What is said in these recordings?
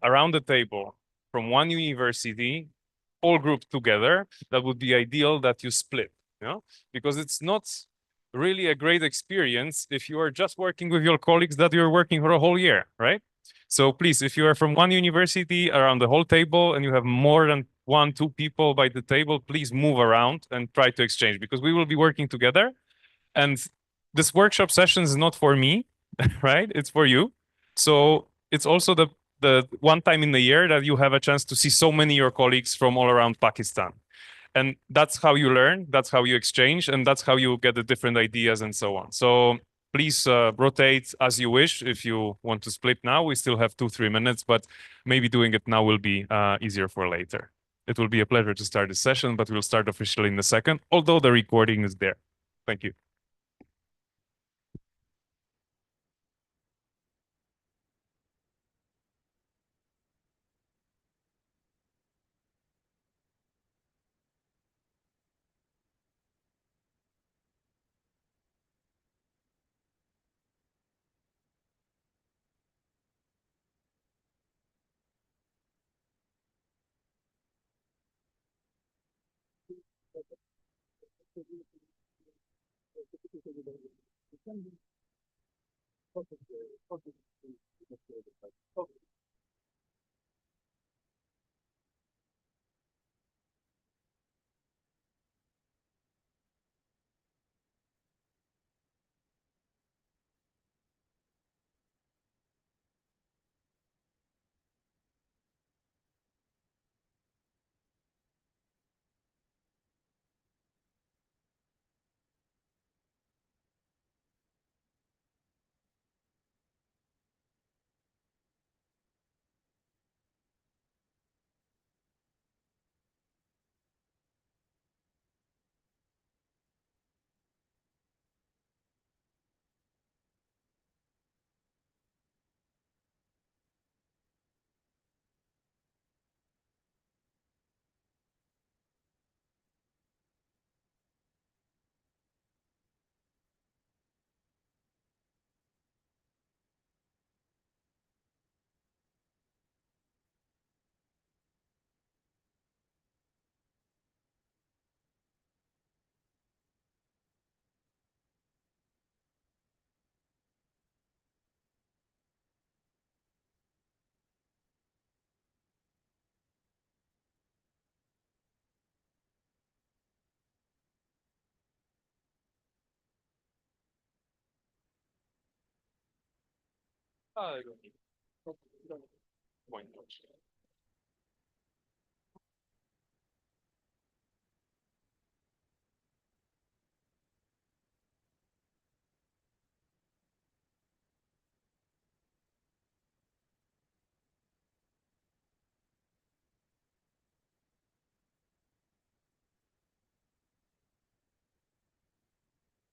around the table from one university, all grouped together, that would be ideal that you split, you know, because it's not really a great experience if you are just working with your colleagues that you're working for a whole year, right? So please, if you are from one university around the whole table and you have more than 1, 2 people by the table, please move around and try to exchange because we will be working together. And this workshop session is not for me, right? It's for you. So it's also the one time in the year that you have a chance to see so many of your colleagues from all around Pakistan. And that's how you learn, that's how you exchange, and that's how you get the different ideas and so on. So please rotate as you wish. If you want to split now, we still have 2, 3 minutes, but maybe doing it now will be easier for later. It will be a pleasure to start the session, but we'll start officially in a second, although the recording is there. Thank you.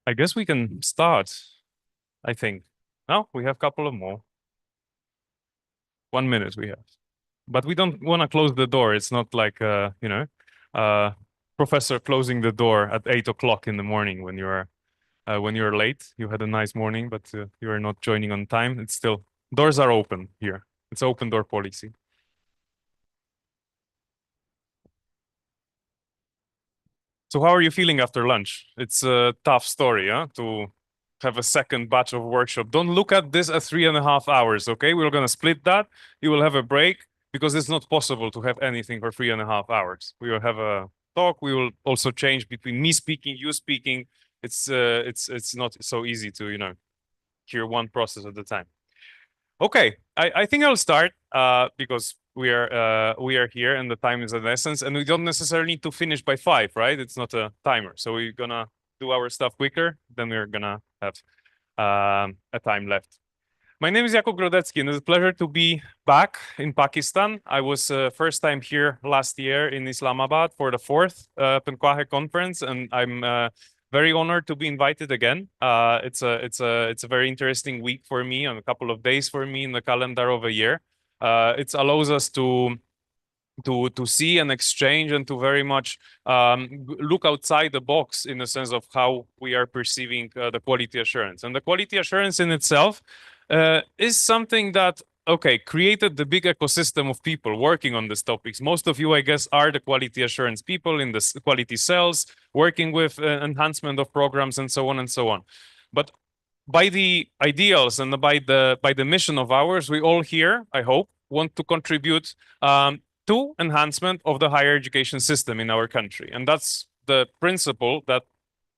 I guess we can start, I think. No, we have a couple of more. 1 minute we have. But we don't want to close the door. It's not like, uh, professor closing the door at 8 o'clock in the morning when you're late. You had a nice morning, but you are not joining on time. It's still, doors are open here. It's open door policy. So how are you feeling after lunch? It's a tough story, huh? To have a second batch of workshop. Don't look at this as 3.5 hours, okay? We're gonna split that. You will have a break because it's not possible to have anything for 3.5 hours. We will have a talk. We will also change between me speaking, you speaking. It's not so easy to, hear one process at a time. Okay, I think I'll start because we are here and the time is of essence, and we don't necessarily need to finish by 5, right? It's not a timer, so we're gonna do our stuff quicker. Then we're gonna have a time left. My name is Jakub Grodecki, and it's a pleasure to be back in Pakistan. I was first time here last year in Islamabad for the 4th PNQAHE conference, and I'm very honored to be invited again. It's a very interesting week for me and a couple of days for me in the calendar of a year. It allows us to see and exchange and to very much look outside the box in the sense of how we are perceiving the quality assurance. And the quality assurance in itself is something that okay, created the big ecosystem of people working on these topics. Most of you, I guess, are the quality assurance people in the quality cells, working with enhancement of programs and so on and so on. But by the ideals and by the mission of ours, we all here, I hope, want to contribute to enhancement of the higher education system in our country. And that's the principle that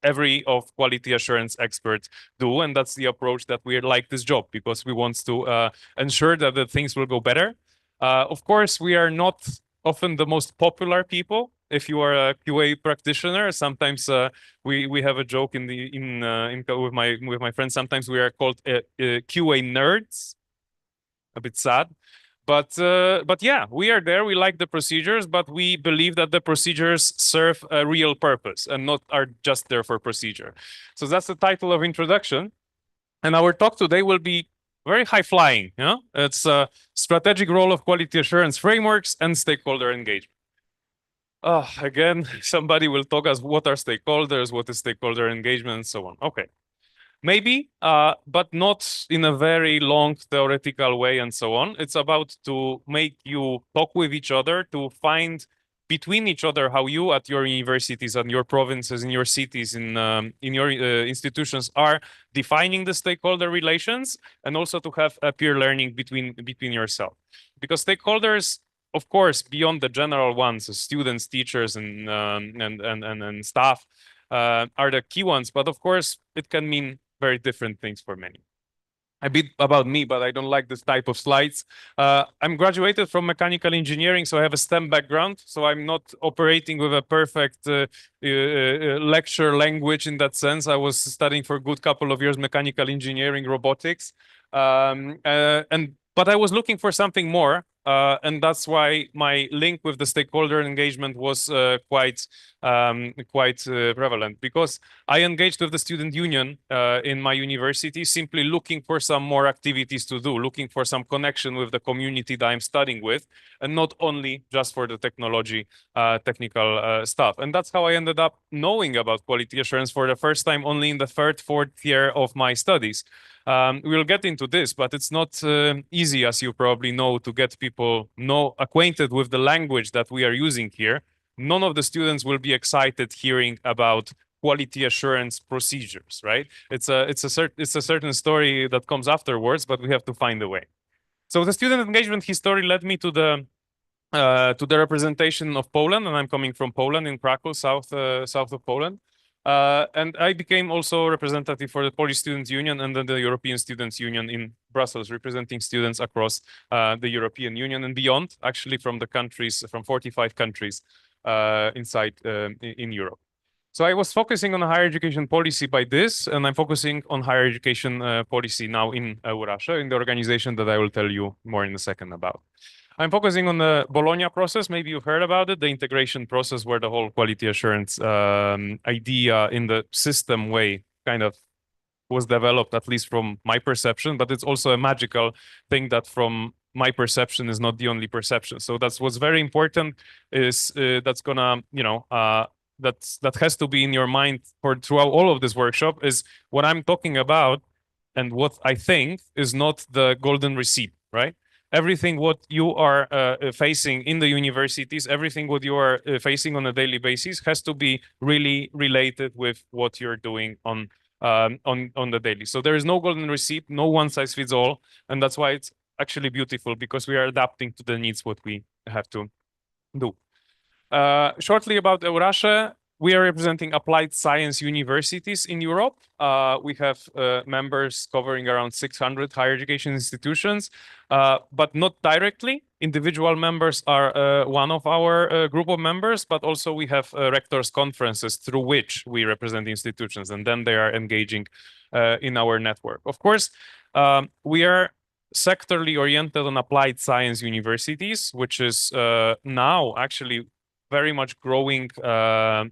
every of quality assurance experts do, and that's the approach that we like this job, because we want to ensure that the things will go better. Of course, we are not often the most popular people. If you are a QA practitioner, sometimes we have a joke with my friends. Sometimes we are called QA nerds. A bit sad, but yeah, we are there. We like the procedures, but we believe that the procedures serve a real purpose and not are just there for procedure. So that's the title of introduction, and our talk today will be very high flying. It's a strategic role of quality assurance frameworks and stakeholder engagement. Again, somebody will talk us what are stakeholders, what is stakeholder engagement, and so on. Okay. Maybe, but not in a very long theoretical way and so on. It's about to make you talk with each other, to find between each other how you at your universities and your provinces, in your cities, in your institutions are defining the stakeholder relations, and also to have a peer learning between yourself. Because stakeholders, of course, beyond the general ones, students, teachers, and staff, are the key ones. But of course, it can mean very different things for many. A bit about me, but I don't like this type of slides. I'm graduated from mechanical engineering, so I have a STEM background. So I'm not operating with a perfect lecture language in that sense. I was studying for a good couple of years mechanical engineering, robotics, but I was looking for something more, and that's why my link with the stakeholder engagement was quite prevalent, because I engaged with the student union in my university, simply looking for some more activities to do, looking for some connection with the community that I'm studying with, and not only just for the technical stuff. And that's how I ended up knowing about quality assurance for the first time only in the third, fourth year of my studies. We'll get into this, but it's not easy, as you probably know, to get people acquainted with the language that we are using here. None of the students will be excited hearing about quality assurance procedures, right? It's a certain story that comes afterwards, but we have to find a way. So the student engagement history led me to the representation of Poland, and I'm coming from Poland, in Krakow, south of Poland. And I became also representative for the Polish Students' Union and then the European Students' Union in Brussels, representing students across the European Union and beyond, actually from 45 countries inside in Europe. So I was focusing on higher education policy by this, and I'm focusing on higher education policy now in Russia, in the organization that I will tell you more in a second about. I'm focusing on the Bologna process. Maybe you've heard about it, the integration process where the whole quality assurance idea in the system way kind of was developed, at least from my perception, but it's also a magical thing that from my perception is not the only perception. So that's what's very important is that's gonna, that has to be in your mind throughout all of this workshop is what I'm talking about and what I think is not the golden receipt, right? Everything what you are facing in the universities, everything what you are facing on a daily basis has to be really related with what you're doing on the daily. So there is no golden receipt, no one size fits all, and that's why it's actually beautiful, because we are adapting to the needs what we have to do. Shortly about Eurasia, we are representing applied science universities in Europe. We have members covering around 600 higher education institutions, but not directly. Individual members are one of our group of members, but also we have rectors' conferences through which we represent institutions, and then they are engaging in our network. Of course, we are sectorally oriented on applied science universities, which is now actually very much growing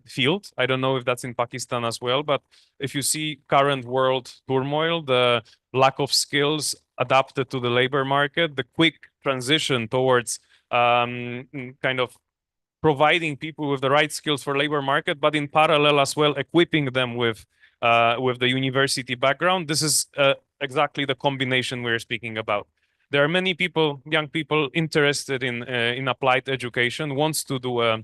field. I don't know if that's in Pakistan as well, but if you see current world turmoil, the lack of skills adapted to the labor market, the quick transition towards kind of providing people with the right skills for labor market, but in parallel as well equipping them with the university background. This is exactly the combination we're speaking about. There are many people, young people interested in applied education, wants to do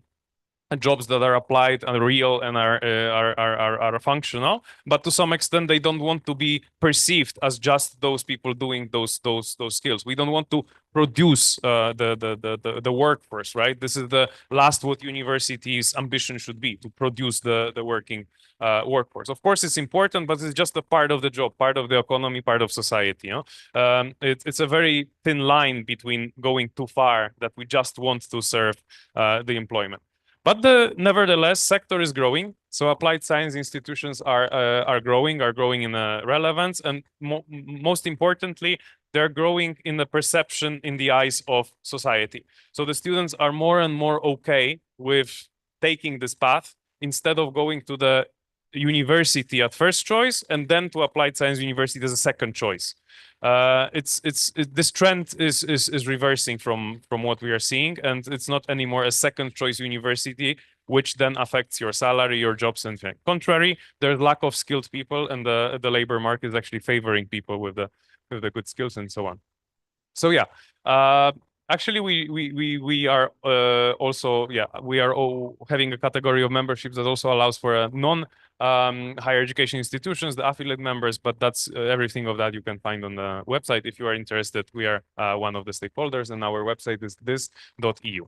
jobs that are applied and real and are functional, but to some extent they don't want to be perceived as just those people doing those skills. We don't want to produce the workforce, right? This is the last what university's ambition should be, to produce the working workforce. Of course, it's important, but it's just a part of the job, part of the economy, part of society. You know? It's a very thin line between going too far that we just want to serve the employment. But nevertheless, sector is growing. So applied science institutions are growing in relevance, and most importantly, they're growing in the perception in the eyes of society. So the students are more and more okay with taking this path instead of going to the university at first choice and then to applied science university as a second choice. This trend is reversing from what we are seeing, and it's not anymore a second choice university, which then affects your salary, your jobs, and things. Contrary, there's lack of skilled people, and the labor market is actually favoring people with the good skills and so on. So yeah, actually we are also we are all having a category of memberships that also allows for a non higher education institutions, the affiliate members, but that's everything of that you can find on the website. If you are interested, we are one of the stakeholders, and our website is this.eu.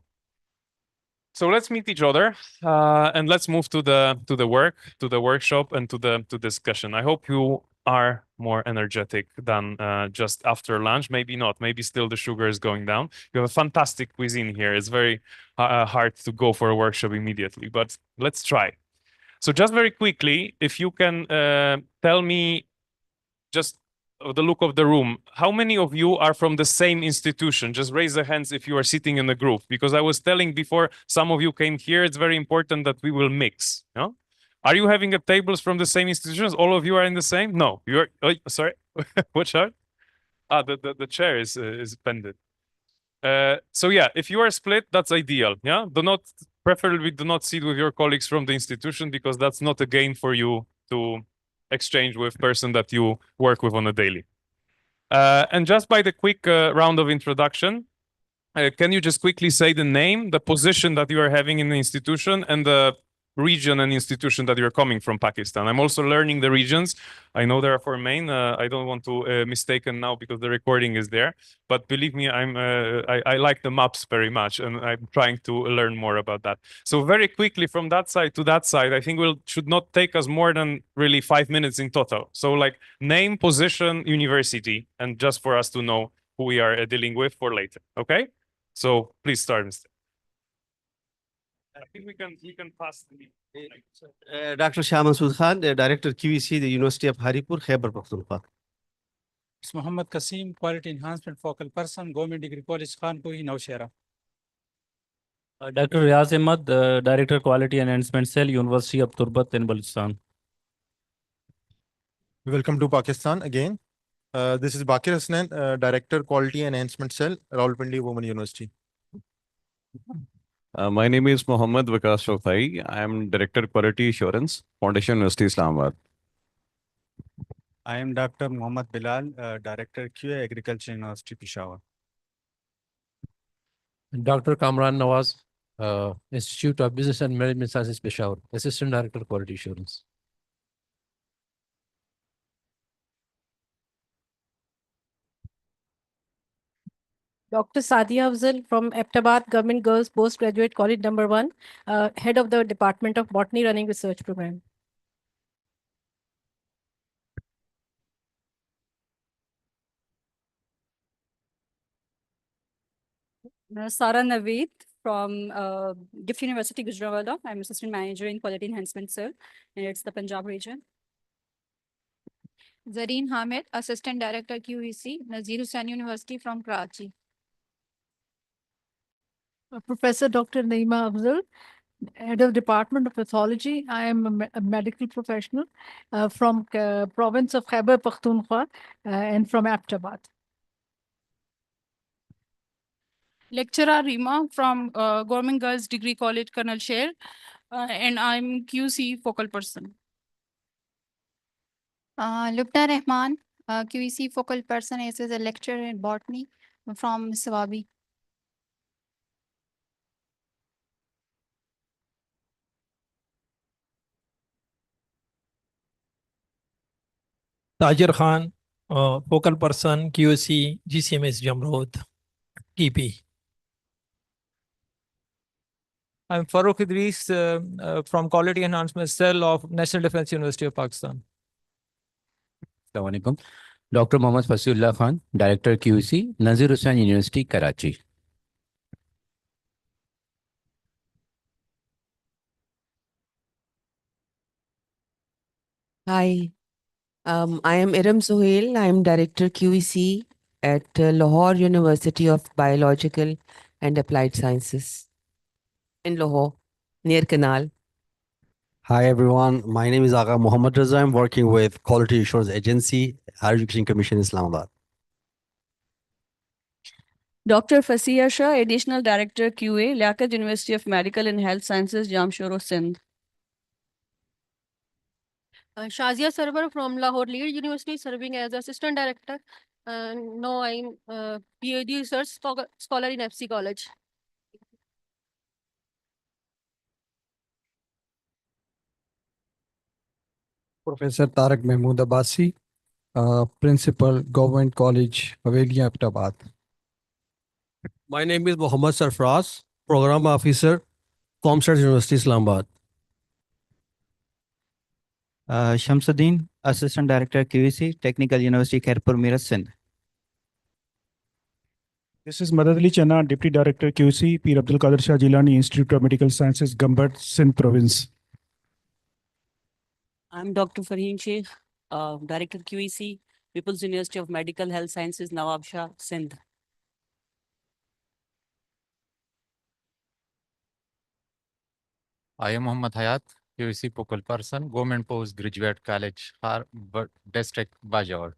So let's meet each other and let's move to the workshop, and to the discussion. I hope you are more energetic than just after lunch. Maybe not. Maybe still the sugar is going down. You have a fantastic cuisine here. It's very hard to go for a workshop immediately, but let's try. So just very quickly, if you can tell me just the look of the room, how many of you are from the same institution? Just raise the hands if you are sitting in a group, because I was telling before some of you came here, it's very important that we will mix. You know? Are you having tables from the same institutions? All of you are in the same? No, you're, oh, sorry, watch out. Ah, the chair is bended. So yeah, if you are split, that's ideal. Yeah, preferably do not sit with your colleagues from the institution, because that's not a gain for you to exchange with person that you work with on a daily. And just by the quick round of introduction, can you just quickly say the name, the position that you are having in the institution, and the region and institution that you're coming from Pakistan? I'm also learning the regions. I know there are four main. I don't want to mistaken now because the recording is there. But believe me, I like the maps very much, and I'm trying to learn more about that. So very quickly from that side to that side, I think should not take us more than really 5 minutes in total. So like name, position, university, and just for us to know who we are dealing with for later. Okay? So please start, Mr. I think we can pass the Dr. Shah Masood Khan, Director QEC, the University of Haripur, Khyber Pakhtunkhwa. It's Muhammad Qasim, Quality Enhancement Focal Person, Government Degree College, Khanpur, Nowshera. Dr. Riaz Ahmad, Director Quality Enhancement Cell, University of Turbat in Balochistan. Welcome to Pakistan again. This is Bakir Hasnan, Director Quality Enhancement Cell, Rawalpindi Women University. My name is Mohammad Vikas Chauthai. I am Director Quality Assurance, Foundation University Islamabad. I am Dr. Muhammad Bilal, Director QA Agriculture University Peshawar. Dr. Kamran Nawaz, Institute of Business and Management Sciences Peshawar, Assistant Director Quality Assurance. Dr. Sadia Afzal from Aptabad Government Girls Postgraduate College No. 1, Head of the Department of Botany Running Research Program. Sara Naveed from Gift University, Gujranwala. I'm Assistant Manager in Quality Enhancement Cell, and it's the Punjab region. Zareen Hamid, Assistant Director QEC, Nazir Hussain University from Karachi. Professor Dr. Naima Afzal, Head of Department of Pathology. I am a medical professional from province of Khyber Pakhtunkhwa and from Aptabad. Lecturer Rima from Government Girls Degree College, Colonel Sher, and I'm QC focal person. Lubna Rahman, QEC focal person is a lecturer in botany from Swabi. Tajir Khan, focal person, QC, GCMS Jamrod, TP. I'm Farooq Idris from Quality Enhancement Cell of National Defense University of Pakistan. Assalamualaikum. Dr. Mohammad Fasiullah Khan, Director QC, Nazir Hussain University, Karachi. Hi, I am Iram Sohail. I am Director QEC at Lahore University of Biological and Applied Sciences in Lahore, near Canal. Hi everyone, my name is Agha Muhammad Raza. I'm working with Quality Assurance Agency, Higher Education Commission, Islamabad. Dr. Fasiya Shah, Additional Director QA, Liaquat University of Medical and Health Sciences, Jamshoro, Sindh. Shazia Sarwar from Lahore Lead University, serving as Assistant Director. Now I'm PhD Research Scholar in FC College. Professor Tariq Mahmood Abbasi, Principal, Government College, Haveli, Ahmedabad. My name is Mohammad Sarfraz, Program Officer, Comstat University, Islamabad. Shamsuddin, Assistant Director QEC, Technical University, Khairpur, Meerut, Sindh. This is Madad Ali Channa, Deputy Director QC, Pir Abdul Qadir Shah Jilani Institute of Medical Sciences, Gambhat, Sindh Province. I'm Dr. Farheen Sheikh, Director QEC, People's University of Medical Health Sciences, Nawab Shah, Sindh. I am Muhammad Hayat, QEC focal person, Government Postgraduate College, District, Bajor.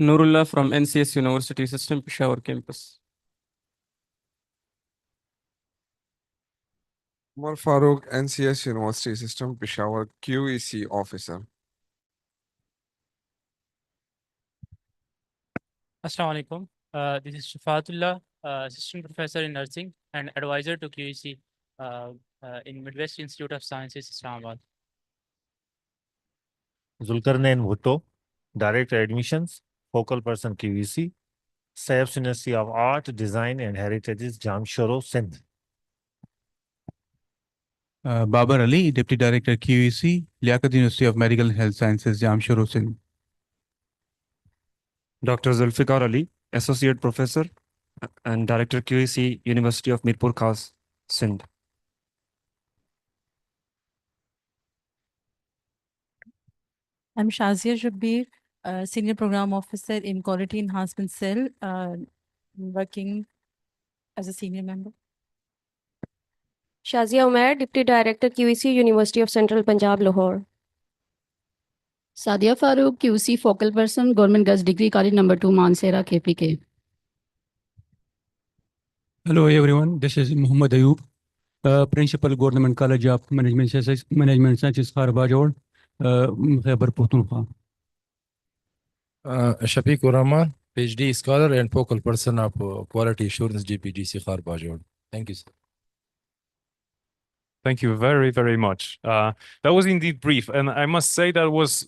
Nurullah from NCS University System, Peshawar campus. Umar Farooq, NCS University System, Peshawar QEC Officer. Assalamu alaikum. This is Shafatullah, Assistant Professor in Nursing and Advisor to QEC in Midwest Institute of Sciences, Islamabad. Zulkarnain Bhutto, Director Admissions, Focal Person QEC, SAIF's University of Art, Design and Heritages, Jamshoro, Sindh. Babar Ali, Deputy Director QEC, Liaquat University of Medical and Health Sciences, Jamshoro, Sindh. Dr. Zulfikar Ali, Associate Professor and Director QEC, University of Mirpur Khas, Sindh. I'm Shazia Shabbir, Senior Program Officer in Quality Enhancement Cell, working as a senior member. Shazia Umair, Deputy Director QEC, University of Central Punjab, Lahore. Sadia Farooq, QC Focal Person, Government Girls Degree College Number 2, Mansehra, KPK. Hello everyone, this is Muhammad Ayub, Principal Government College of Management Sciences, Kharbajor, Khyber Pakhtunkhwa. Shafiq Rahman, PhD Scholar and Focal Person of Quality Assurance GPGC Kharbajor. Thank you, sir. Thank you very, very much. That was indeed brief. And I must say that was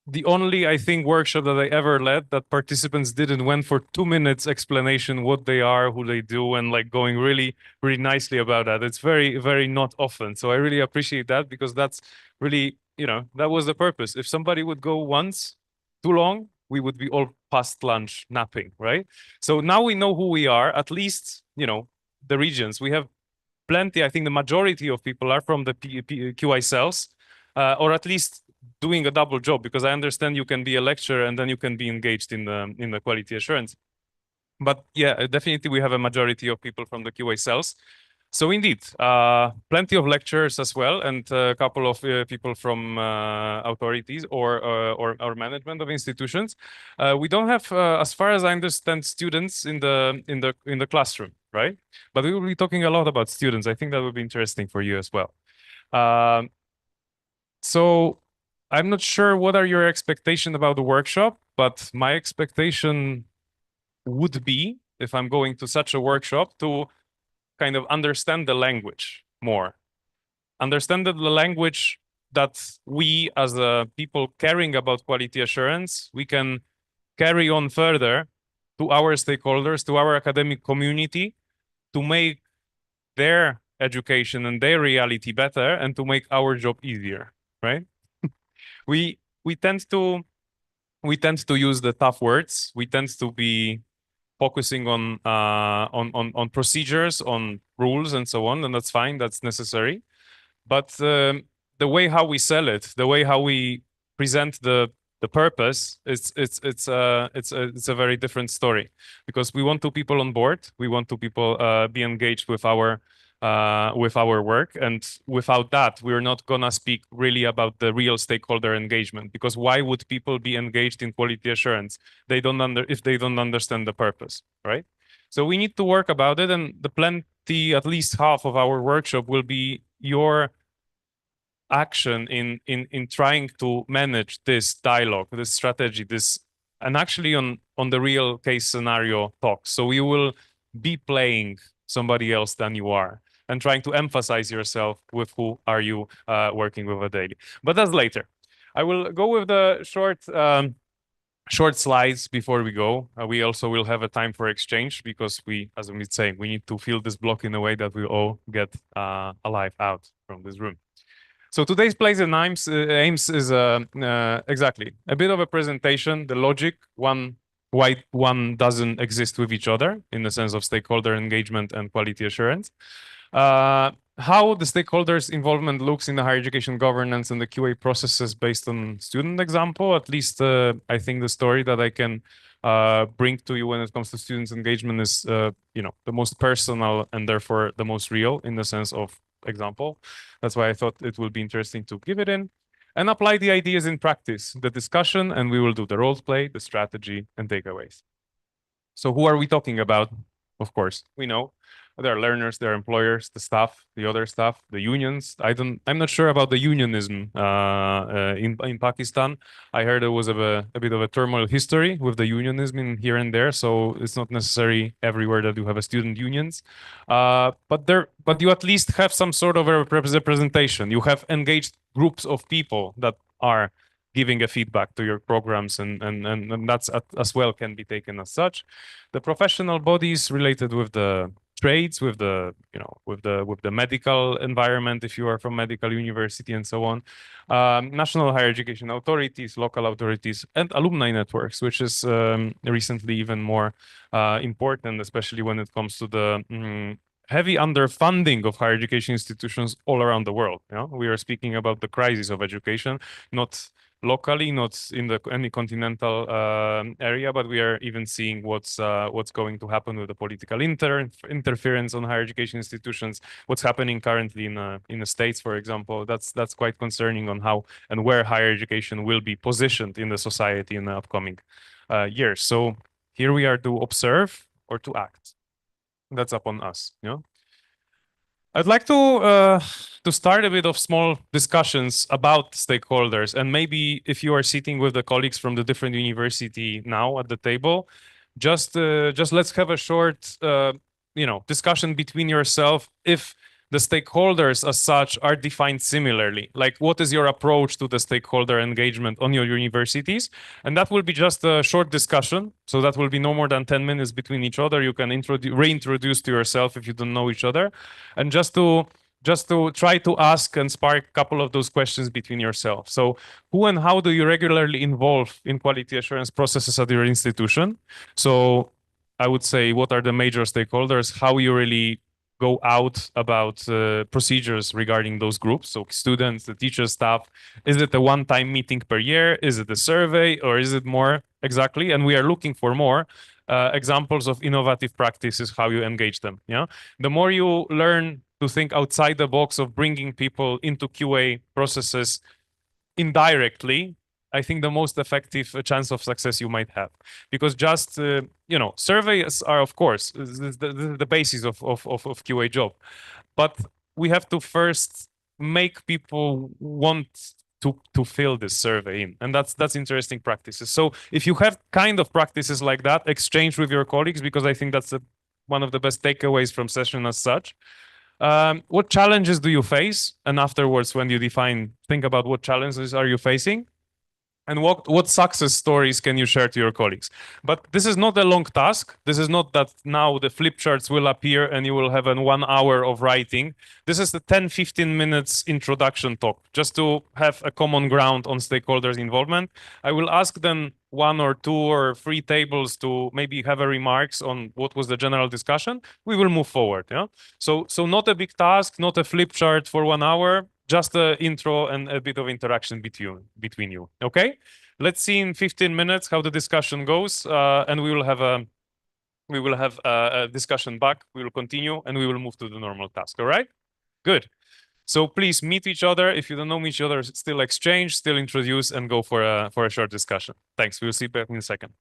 the only, I think, workshop that I ever led that participants didn't went for 2 minutes explanation what they are, who they do, and like going really, really nicely about that. It's very, very not often. So I really appreciate that because that's really, that was the purpose. If somebody would go once too long, we would be all past lunch napping, right? So now we know who we are, at least, the regions. We have plenty. I think the majority of people are from the QI cells, or at least doing a double job, because I understand you can be a lecturer and then you can be engaged in the quality assurance. But yeah, definitely we have a majority of people from the QA cells. So indeed, plenty of lecturers as well, and a couple of people from authorities or management of institutions. We don't have, as far as I understand, students in the classroom, right? But we will be talking a lot about students. I think that would be interesting for you as well. So I'm not sure what are your expectations about the workshop, but my expectation would be, if I'm going to such a workshop, to kind of understand the language more. Understand that the language that we as people caring about quality assurance, we can carry on further to our stakeholders, to our academic community, to make their education and their reality better and to make our job easier, right? we tend to use the tough words. We tend to be focusing on procedures, on rules, and so on, and that's fine. That's necessary. But the way how we sell it, the way how we present the purpose, it's a very different story, because we want people on board. We want people be engaged with our work, and without that, we're not gonna speak really about the real stakeholder engagement. Because why would people be engaged in quality assurance? If they don't understand the purpose, right? So we need to work about it, and at least half of our workshop will be your action in trying to manage this dialogue, this strategy, and actually on the real case scenario talks. So you will be playing somebody else than you are and trying to emphasize yourself with who are you working with daily. But that's later. I will go with the short slides before we go. We also will have a time for exchange, because as I'm saying, we need to fill this block in a way that we all get alive out from this room. So today's plays and aims is exactly a bit of a presentation, the logic, why one doesn't exist with each other in the sense of stakeholder engagement and quality assurance. How the stakeholders' involvement looks in the higher education governance and the QA processes based on student example. At least I think the story that I can bring to you when it comes to students' engagement is the most personal and therefore the most real in the sense of example. That's why I thought it would be interesting to give it in and apply the ideas in practice, the discussion, and we will do the role play, the strategy, and takeaways. So who are we talking about? Of course, we know there are learners, there are employers, the staff, the other staff, the unions. I'm not sure about the unionism in Pakistan. I heard there was a bit of a turmoil history with the unionism in here and there, so it's not necessary everywhere that you have a student unions. But you at least have some sort of a representation. You have engaged groups of people that are giving a feedback to your programs, and that's as well can be taken as such. The professional bodies related with the trades, with the medical environment, if you are from medical university and so on, national higher education authorities, local authorities, and alumni networks, which is recently even more important, especially when it comes to the heavy underfunding of higher education institutions all around the world. We are speaking about the crisis of education, not locally, not in any continental area, but we are even seeing what's going to happen with the political interference on higher education institutions. What's happening currently in the States, for example, that's quite concerning on how and where higher education will be positioned in the society in the upcoming years. So here we are to observe or to act. That's upon us. I'd like to start a bit of small discussions about stakeholders, and maybe if you are sitting with the colleagues from the different university now at the table, just let's have a short discussion between yourself if the stakeholders as such are defined similarly. Like, what is your approach to the stakeholder engagement on your universities? And that will be just a short discussion. So that will be no more than 10 minutes between each other. You can reintroduce to yourself if you don't know each other. And just to try to ask and spark a couple of those questions between yourself. So who and how do you regularly involve in quality assurance processes at your institution? So I would say, what are the major stakeholders? How you really go out about procedures regarding those groups, so students, the teachers, staff. Is it a one-time meeting per year? Is it a survey, or is it more exactly? And we are looking for more examples of innovative practices, how you engage them. The more you learn to think outside the box of bringing people into QA processes indirectly I think, the most effective chance of success you might have. Because just, surveys are, of course, the basis of QA job. But we have to first make people want to fill this survey in, and that's interesting practices. So if you have kind of practices like that, exchange with your colleagues, because I think that's one of the best takeaways from session as such. What challenges do you face? And afterwards, when you think about what challenges are you facing, and what success stories can you share to your colleagues? But this is not a long task. This is not that now the flip charts will appear and you will have 1 hour of writing. This is the 10-15 minutes introduction talk, just to have a common ground on stakeholders' involvement. I will ask them 1 or 2 or 3 tables to maybe have a remarks on what was the general discussion. We will move forward. Yeah. So not a big task, not a flip chart for 1 hour. Just an intro and a bit of interaction between you. Okay, let's see in 15 minutes how the discussion goes, and we will have a discussion back. We will continue, and we will move to the normal task. All right, good. So please meet each other. If you don't know each other, still exchange, still introduce, and go for a short discussion. Thanks. We will see you back in a second.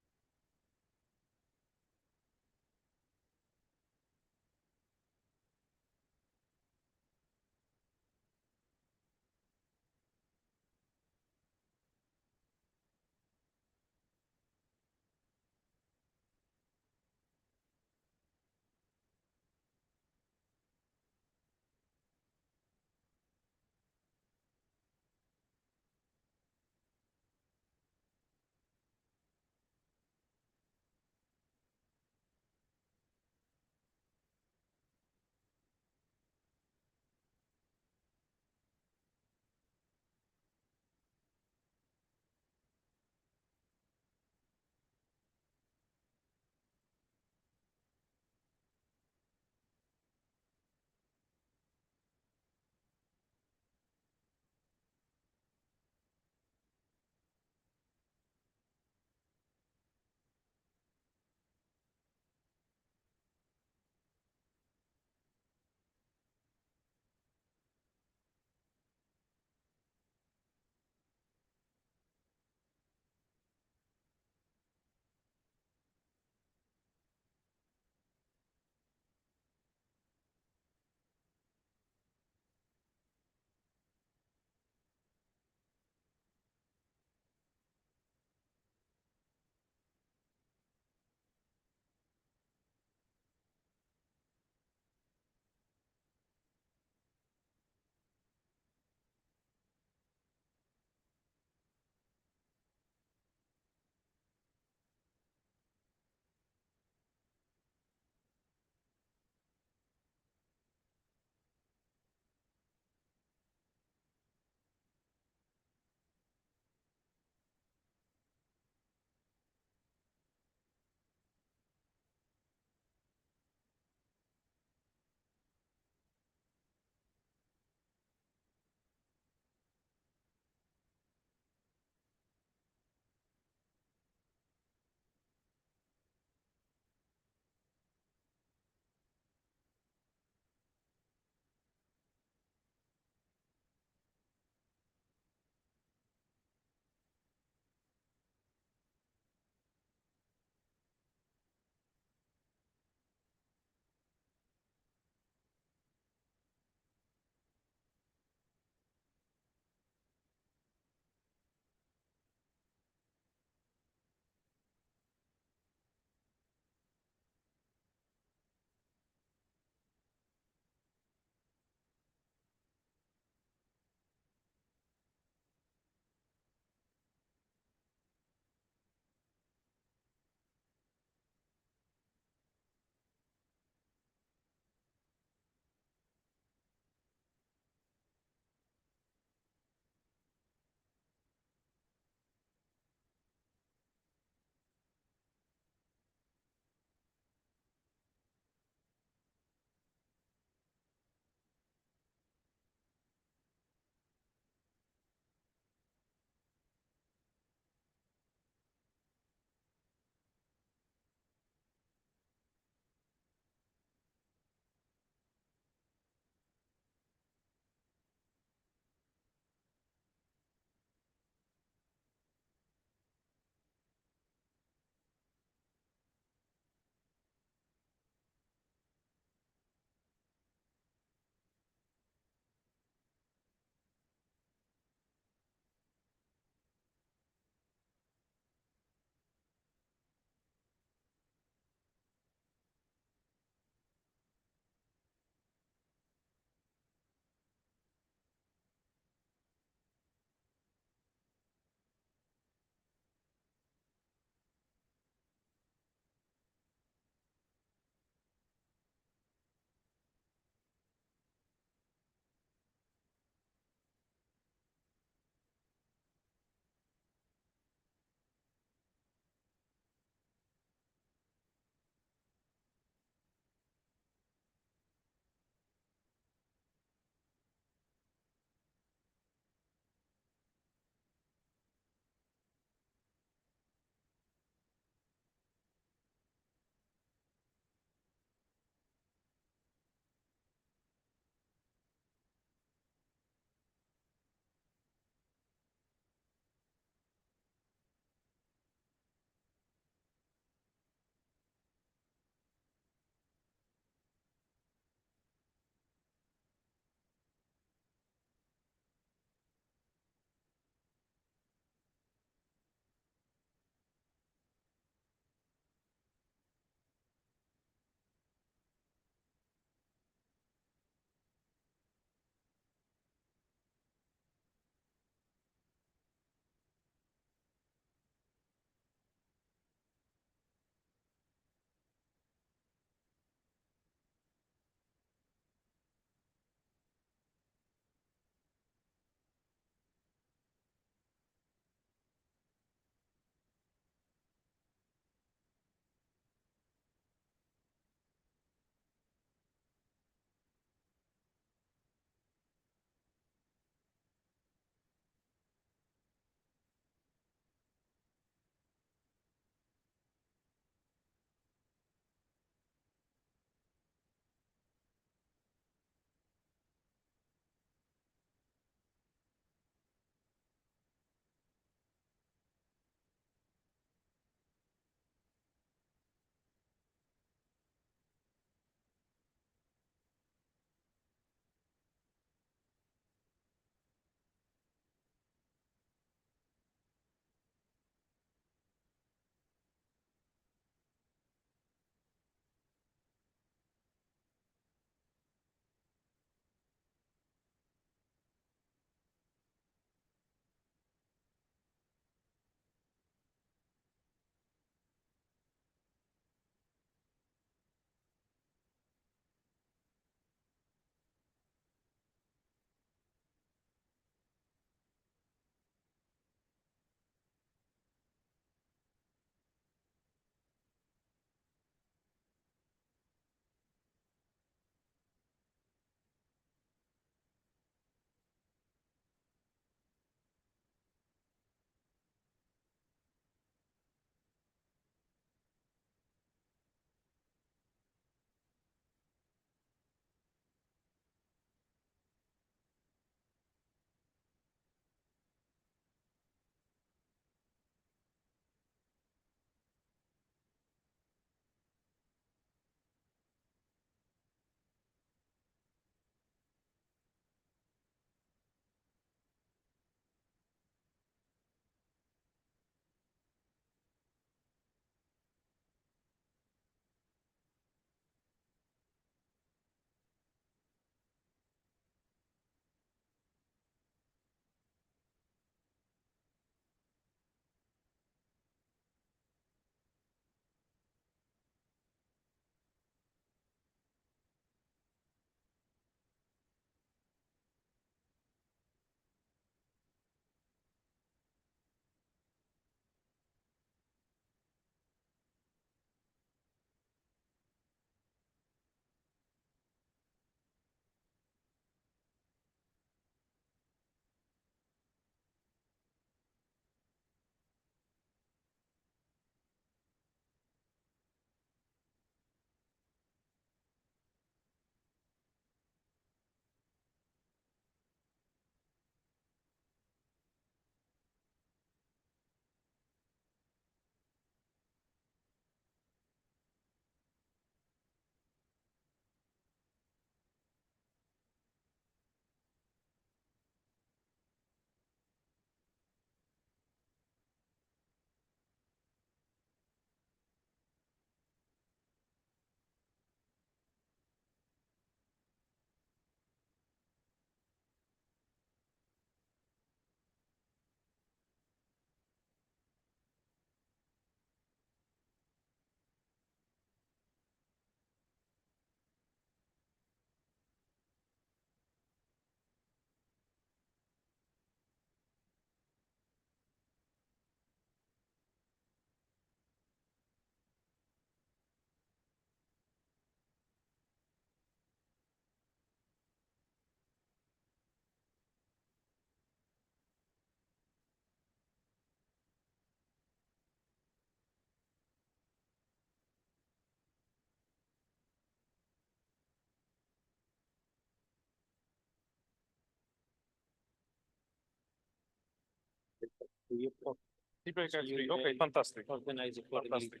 Tea break at 3. Okay, fantastic. Fantastic.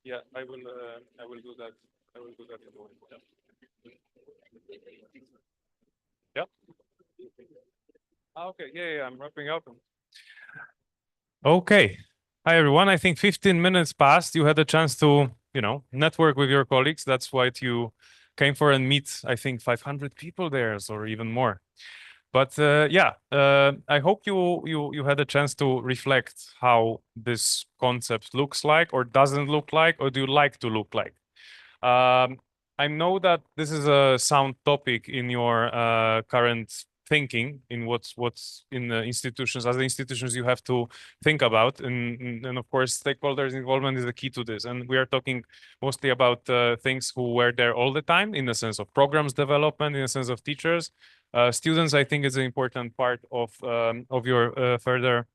Yeah, I will do that. I will do that in the morning. Yeah. Okay, yeah, I'm wrapping up. Okay. Hi, everyone. I think 15 minutes passed. You had a chance to, network with your colleagues. That's what you came for and meet, I think, 500 people there or even more. But I hope you had a chance to reflect how this concept looks like or doesn't look like, or do you like to look like? I know that this is a sound topic in your current thinking, in what's in the institutions. As the institutions, you have to think about, and of course, stakeholders' involvement is the key to this. And we are talking mostly about things who were there all the time, in the sense of programs development, in the sense of teachers. Students, I think, is an important part of your further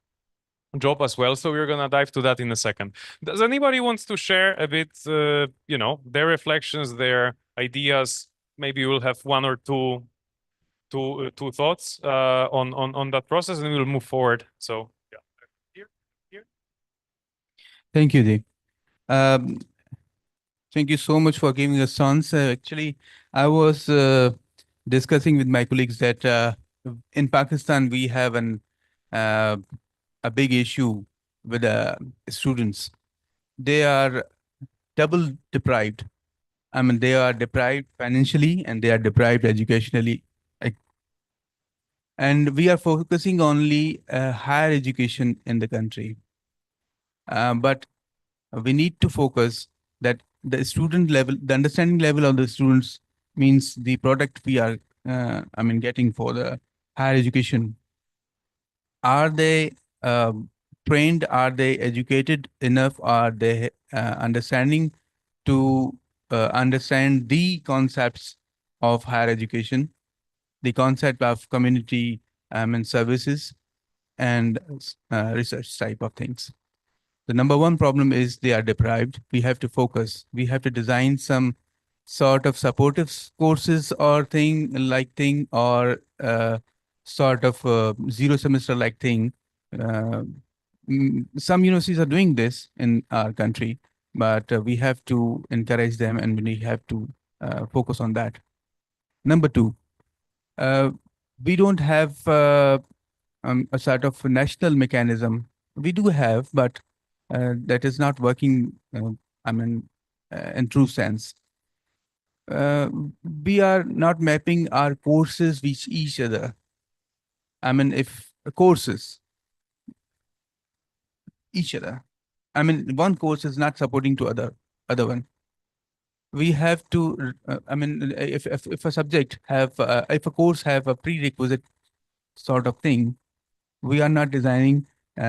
job as well. So we're gonna dive to that in a second. Does anybody wants to share a bit, their reflections, their ideas? Maybe we'll have one or two thoughts on that process, and we'll move forward. So yeah, here. Thank you, Deep. Thank you so much for giving us chance. Actually, I was discussing with my colleagues that in Pakistan we have a big issue with students. They are double deprived. I mean, they are deprived financially and they are deprived educationally. And we are focusing only higher education in the country. But we need to focus that the student level, the understanding level of the students means the product we are, getting for the higher education. Are they trained? Are they educated enough? Are they understanding to understand the concepts of higher education, the concept of community and services and research type of things? The number one problem is they are deprived. We have to focus. We have to design some sort of supportive courses or thing or sort of zero semester like thing. Some universities are doing this in our country, but we have to encourage them and we have to focus on that. Number two, we don't have a sort of national mechanism. We do have, but that is not working, in true sense. We are not mapping our courses with each other. I mean, if courses, each other. I mean, one course is not supporting to other one. We have to, if a subject have, if a course have a prerequisite sort of thing, we are not designing, we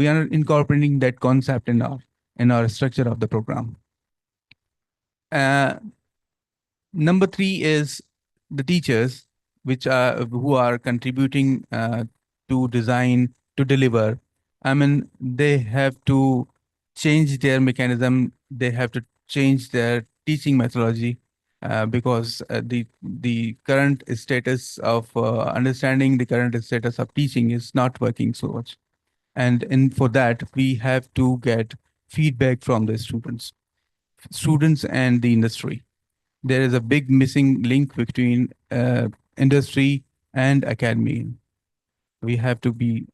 are not incorporating that concept in our structure of the program. Number three is the teachers, who are contributing to design, to deliver. I mean, they have to change their mechanism. They have to change their teaching methodology because the current status of understanding the current status of teaching is not working so much. And for that, we have to get feedback from the students and the industry. There is a big missing link between industry and academy. We have to be,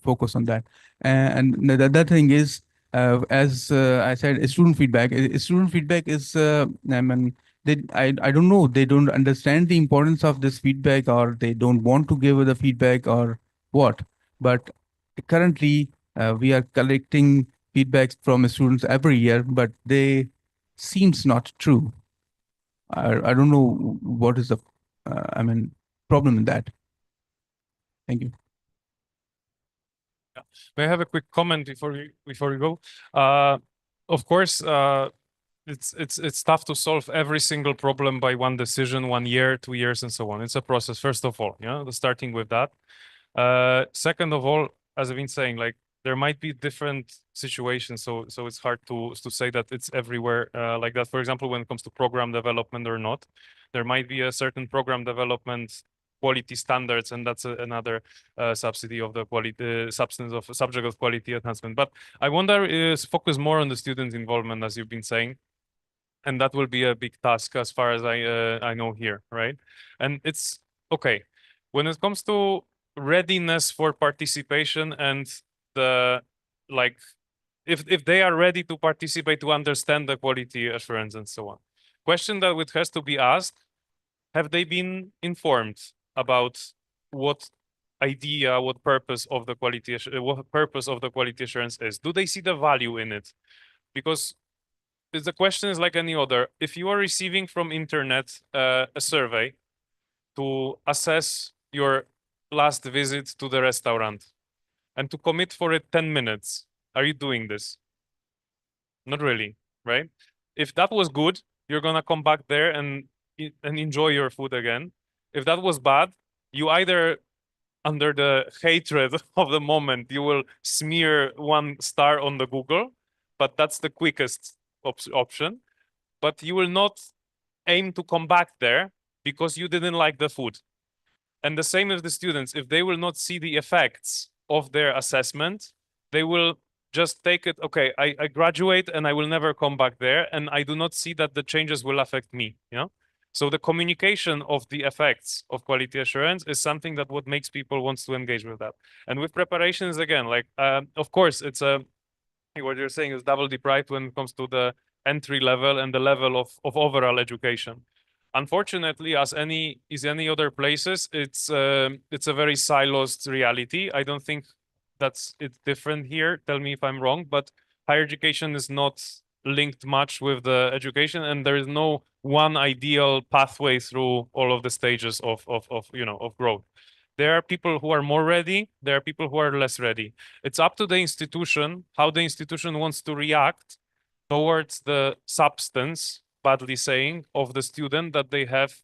focus on that. And the other thing is, as I said, student feedback. Student feedback is, I don't know, they don't understand the importance of this feedback, or they don't want to give the feedback, or what. But currently, we are collecting feedbacks from students every year, but they seems not true. I don't know what is the, problem in that. Thank you. Yeah. May I have a quick comment before we go? Of course, it's tough to solve every single problem by one decision, 1 year, 2 years, and so on. It's a process, first of all, starting with that. Second of all, as I've been saying, like there might be different situations, so it's hard to say that it's everywhere like that. For example, when it comes to program development or not, there might be a certain program development quality standards, and that's another subsidy of the quality subject of quality enhancement. But I wonder is focus more on the student involvement, as you've been saying, and that will be a big task as far as I know here, right? And it's okay when it comes to readiness for participation and the like if they are ready to participate, to understand the quality assurance and so on. Question that it has to be asked, have they been informed about what idea, what purpose of the quality assurance is? Do they see the value in it? Because the question is like any other. If you are receiving from internet a survey to assess your last visit to the restaurant and to commit for it 10 minutes, are you doing this? Not really, right? If that was good, you're gonna come back there and enjoy your food again. If that was bad, you either under the hatred of the moment, you will smear 1 star on the Google, but that's the quickest option. But you will not aim to come back there because you didn't like the food. And the same with the students. If they will not see the effects of their assessment, they will just take it, okay, I graduate and I will never come back there, and I do not see that the changes will affect me, you know? So the communication of the effects of quality assurance is something that what makes people wants to engage with that. And with preparations, again, like, of course, it's what you're saying is double deprived when it comes to the entry level and the level of overall education. Unfortunately, as any other places, it's a very silos reality. I don't think it's different here. Tell me if I'm wrong, but higher education is not linked much with the education, and there is no one ideal pathway through all of the stages of growth. There are people who are more ready. There are people who are less ready. It's up to the institution how the institution wants to react towards the substance, badly saying, of the student that they have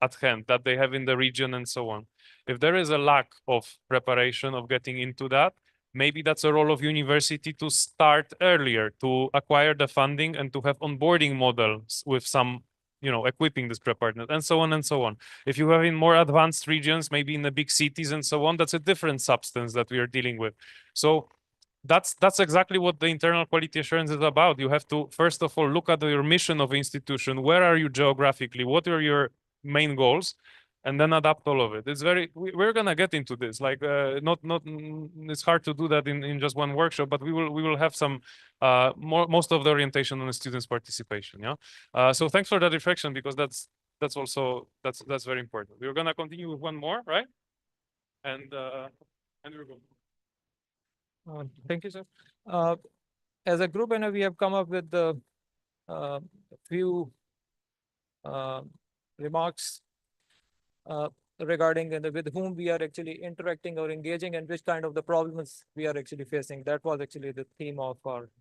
at hand, that they have in the region and so on. If there is a lack of preparation of getting into that, maybe that's a role of university to start earlier, to acquire the funding and to have onboarding models with some, equipping this preparedness and so on and so on. If you have in more advanced regions, maybe in the big cities and so on, that's a different substance that we are dealing with. So that's exactly what the internal quality assurance is about. You have to, first of all, look at your mission of institution. Where are you geographically? What are your main goals? And then adapt all of it. It's we're gonna get into this. Like it's hard to do that in just one workshop, but we will have some most of the orientation on the students' participation. Yeah. So thanks for that reflection, because that's very important. We're gonna continue with one more, right? And we're going. Thank you, sir. As a group, we have come up with the few remarks regarding with whom we are actually interacting or engaging and which kind of the problems we are actually facing. That was actually the theme of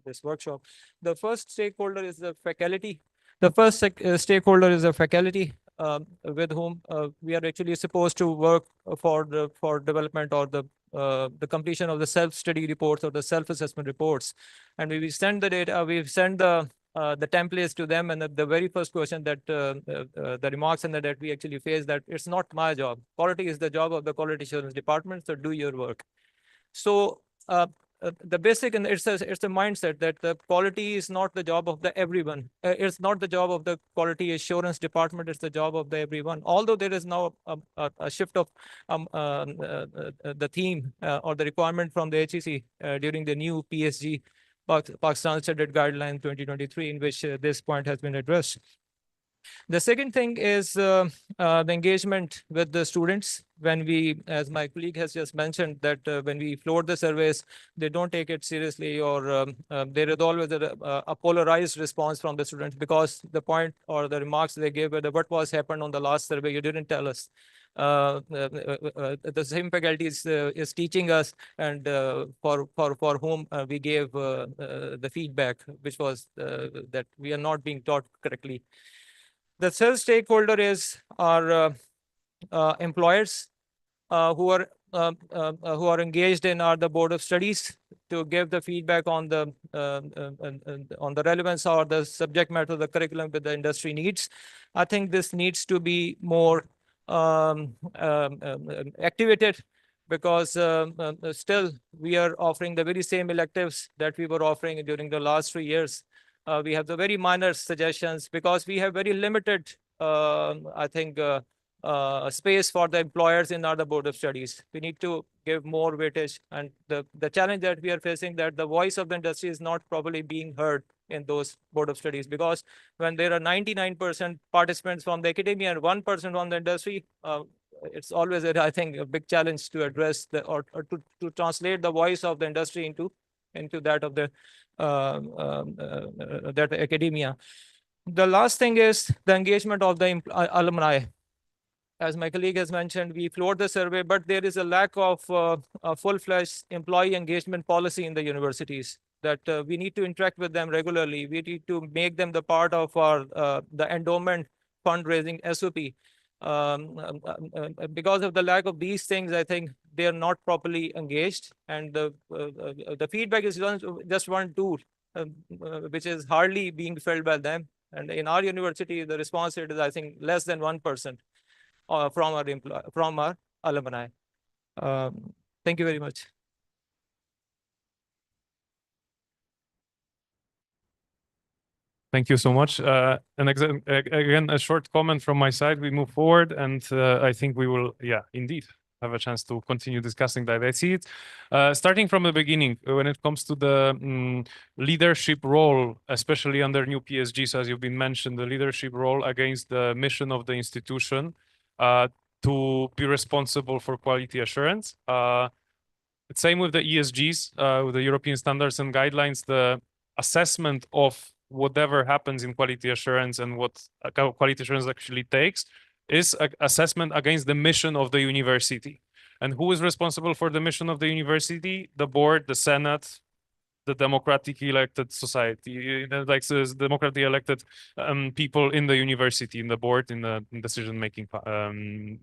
this workshop. The first stakeholder is the faculty. The first stakeholder is the faculty with whom we are actually supposed to work for development or the completion of the self-study reports or the self-assessment reports. And we send the data, we send the templates to them, and the very first question that the remarks and that we actually face, that it's not my job. Quality is the job of the quality assurance department, so do your work. So the basic, and it's a mindset that the quality is not the job of the everyone. It's not the job of the quality assurance department. It's the job of the everyone. Although there is now a shift of the theme or the requirement from the HEC during the new PSG Pakistan Standard Guideline 2023, in which this point has been addressed. The second thing is the engagement with the students. When we, as my colleague has just mentioned, that when we float the surveys, they don't take it seriously, or there is always a polarized response from the students, because the point or the remarks they gave were that what was happened on the last survey, you didn't tell us. The same faculty is teaching us, and for whom we gave the feedback, which was that we are not being taught correctly. The third stakeholder is our employers who are engaged in the board of studies to give the feedback on the relevance or the subject matter of the curriculum with the industry needs. I think this needs to be more activated, because still we are offering the very same electives that we were offering during the last 3 years. We have the very minor suggestions because we have very limited, I think, space for the employers in our board of studies. We need to give more weightage, and the challenge that we are facing, that the voice of the industry is not properly being heard in those board of studies, because when there are 99% participants from the academia and 1% from the industry, it's always, I think, a big challenge to address or to translate the voice of the industry into that of the that academia. The last thing is the engagement of the alumni. As my colleague has mentioned, we floored the survey, but there is a lack of a full-fledged employee engagement policy in the universities, that we need to interact with them regularly. We need to make them the part of our the endowment fundraising SOP. Because of the lack of these things, I think they are not properly engaged, and the feedback is just one tool, which is hardly being felt by them. And in our university, the response rate is, I think, less than 1%. From our alumni. Thank you very much. Thank you so much. And again, a short comment from my side. We move forward, and I think we will, indeed, have a chance to continue discussing that. I see it starting from the beginning when it comes to the leadership role, especially under new PSGs, as you've been mentioned, the leadership role against the mission of the institution. To be responsible for quality assurance. Same with the ESGs, with the European standards and guidelines, the assessment of whatever happens in quality assurance and what quality assurance actually takes is an assessment against the mission of the university. And who is responsible for the mission of the university? The board, the Senate, the democratically elected society, like democratically elected people in the university, in the board, in the decision-making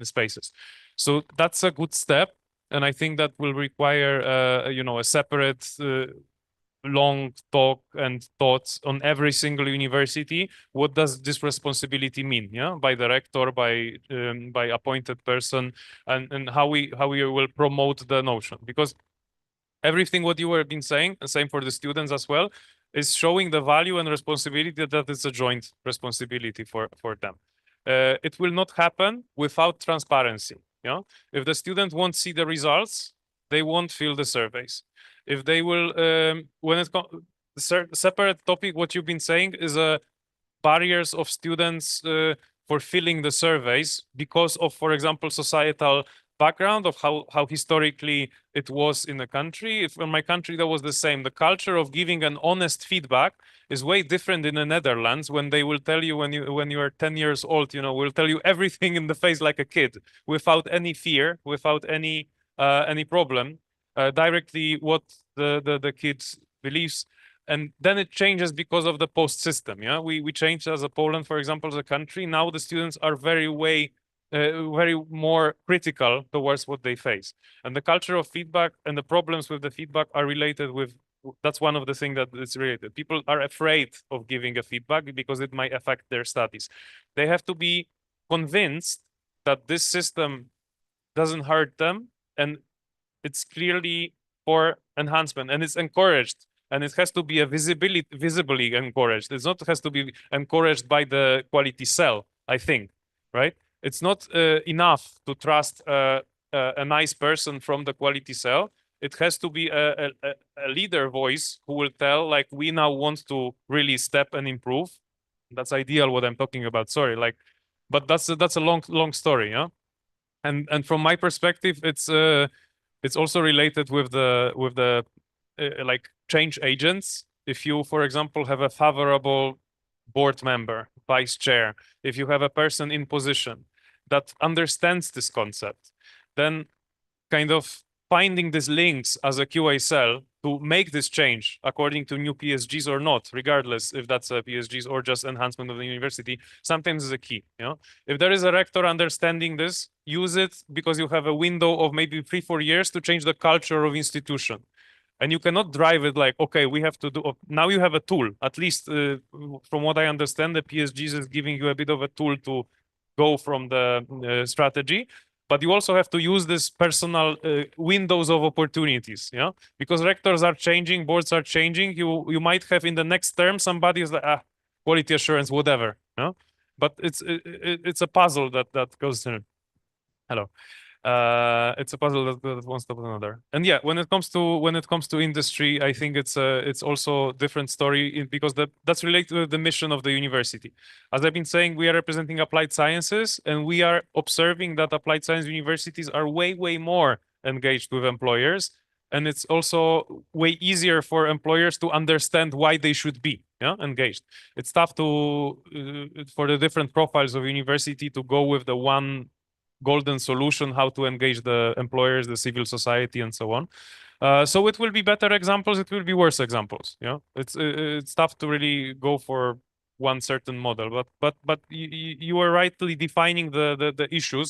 spaces. So that's a good step, and I think that will require, a separate long talk and thoughts on every single university. What does this responsibility mean? Yeah, by the rector, by appointed person, and how we will promote the notion, because everything what you have been saying, and same for the students as well, is showing the value and responsibility that it's a joint responsibility for them. It will not happen without transparency. Yeah, if the student won't see the results, they won't fill the surveys. If they will, when it comes separate topic, what you've been saying is barriers of students for filling the surveys because of, for example, societal background of how historically it was in the country. If in my country that was the same, the culture of giving an honest feedback is way different in the Netherlands, when they will tell you when you are 10 years old, will tell you everything in the face like a kid, without any fear, without any problem, directly what the kids believes. And then it changes because of the post system. Yeah, we changed as a Poland, for example, as a country. Now the students are very more critical towards what they face, and the culture of feedback and the problems with the feedback are related with. That's one of the things that is related. People are afraid of giving a feedback because it might affect their studies. They have to be convinced that this system doesn't hurt them, and it's clearly for enhancement, and it's encouraged. And it has to be visibly encouraged. It's not has to be encouraged by the quality cell, I think, right? It's not enough to trust a nice person from the quality cell. It has to be a leader voice who will tell, like, we now want to really step and improve. That's ideal what I'm talking about. Sorry, but that's a long story, yeah. And from my perspective, it's also related with the like change agents. If you, for example, have a favorable board member, vice chair, if you have a person in position that understands this concept, then kind of finding these links as a QA cell to make this change according to new PSGs or not, regardless if that's a PSGs or just enhancement of the university, sometimes is a key. If there is a rector understanding this, use it, because you have a window of maybe 3-4 years to change the culture of institution. And you cannot drive it like, okay, we have to do. Now you have a tool. At least from what I understand, the PSGs is giving you a bit of a tool to go from the strategy, but you also have to use this personal windows of opportunities, yeah, because rectors are changing, boards are changing. You might have in the next term somebody is like quality assurance, whatever, yeah, but it's a puzzle that goes through. Hello. It's a puzzle that one step another. And yeah, when it comes to industry, I think it's also a different story because that's related to the mission of the university. As I've been saying, we are representing applied sciences, and we are observing that applied science universities are way more engaged with employers, and it's also way easier for employers to understand why they should be engaged. It's tough to for the different profiles of university to go with the one golden solution how to engage the employers, the civil society, and so on. So it will be better examples, it will be worse examples. It's tough to really go for one certain model, but you are rightly defining the issues.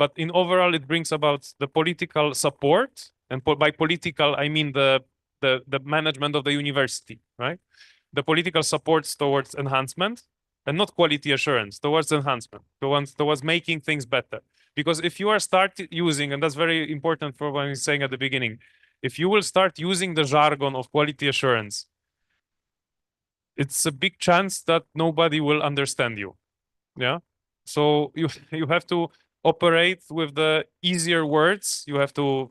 But in overall, it brings about the political support, and by political I mean the management of the university, right? The political supports towards enhancement, and not quality assurance, towards enhancement, towards making things better. Because if you are using, and that's very important for what I was saying at the beginning, if you will start using the jargon of quality assurance, it's a big chance that nobody will understand you. Yeah. So you have to operate with the easier words. You have to,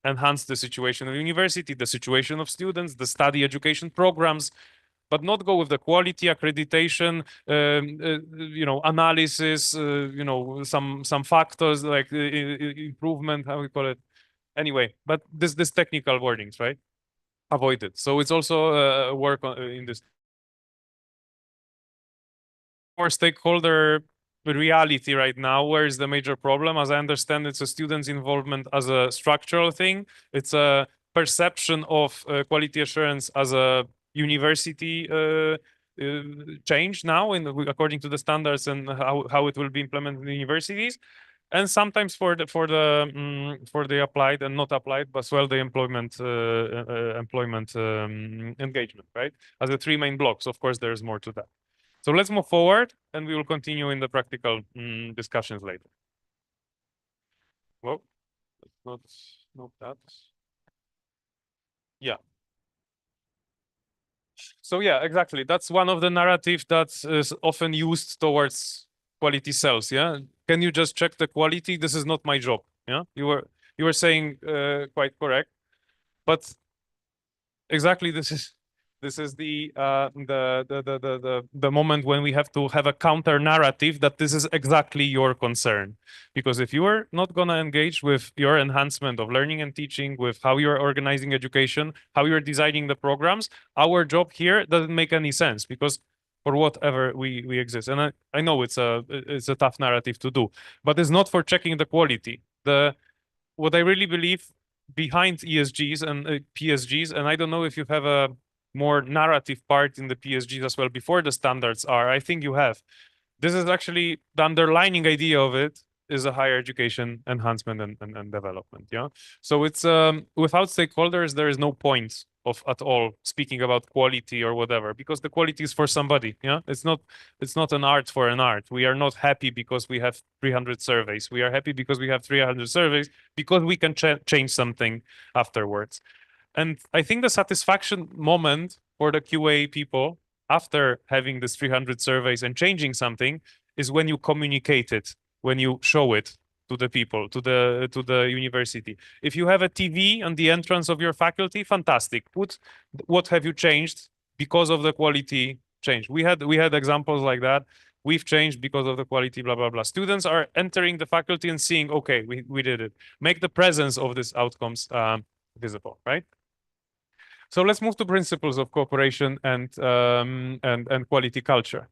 enhance the situation of university, the situation of students, the study education programs, but not go with the quality accreditation, analysis, some factors like improvement, how we call it. Anyway, but this technical wordings, right? Avoid it. So it's also work in this. More stakeholder reality right now, where is the major problem? As I understand, it's a student's involvement as a structural thing. It's a perception of quality assurance as a university change now, according to the standards and how it will be implemented in universities, and sometimes for the applied and not applied, but as well the employment engagement, right? As the three main blocks. Of course, there's more to that. So let's move forward, and we will continue in the practical discussions later. Well, let's not note that. Yeah. So yeah, exactly. That's one of the narratives that is often used towards quality cells. Yeah. Can you just check the quality? This is not my job. Yeah. You were saying quite correct, but exactly this is the moment when we have to have a counter narrative that this is exactly your concern. Because if you are not going to engage with your enhancement of learning and teaching, with how you're organizing education, how you're designing the programs, our job here doesn't make any sense, because for whatever we exist. And I know it's a tough narrative to do, but it's not for checking the quality. What I really believe behind ESGs and PSGs, and I don't know if you have a more narrative part in the PSGs as well before the standards are. I think you have. This is actually the underlining idea of it is a higher education enhancement and development. Yeah. So it's without stakeholders, there is no point of at all speaking about quality or whatever, because the quality is for somebody. Yeah. It's not an art for an art. We are not happy because we have 300 surveys. We are happy because we have 300 surveys, because we can change something afterwards. And I think the satisfaction moment for the QA people after having this 300 surveys and changing something is when you communicate it, when you show it to the people, to the university. If you have a TV on the entrance of your faculty, fantastic. Put what have you changed because of the quality change. We had examples like that. We've changed because of the quality, blah, blah, blah. Students are entering the faculty and seeing, okay, we did it. Make the presence of these outcomes visible, right? So let's move to principles of cooperation and quality culture.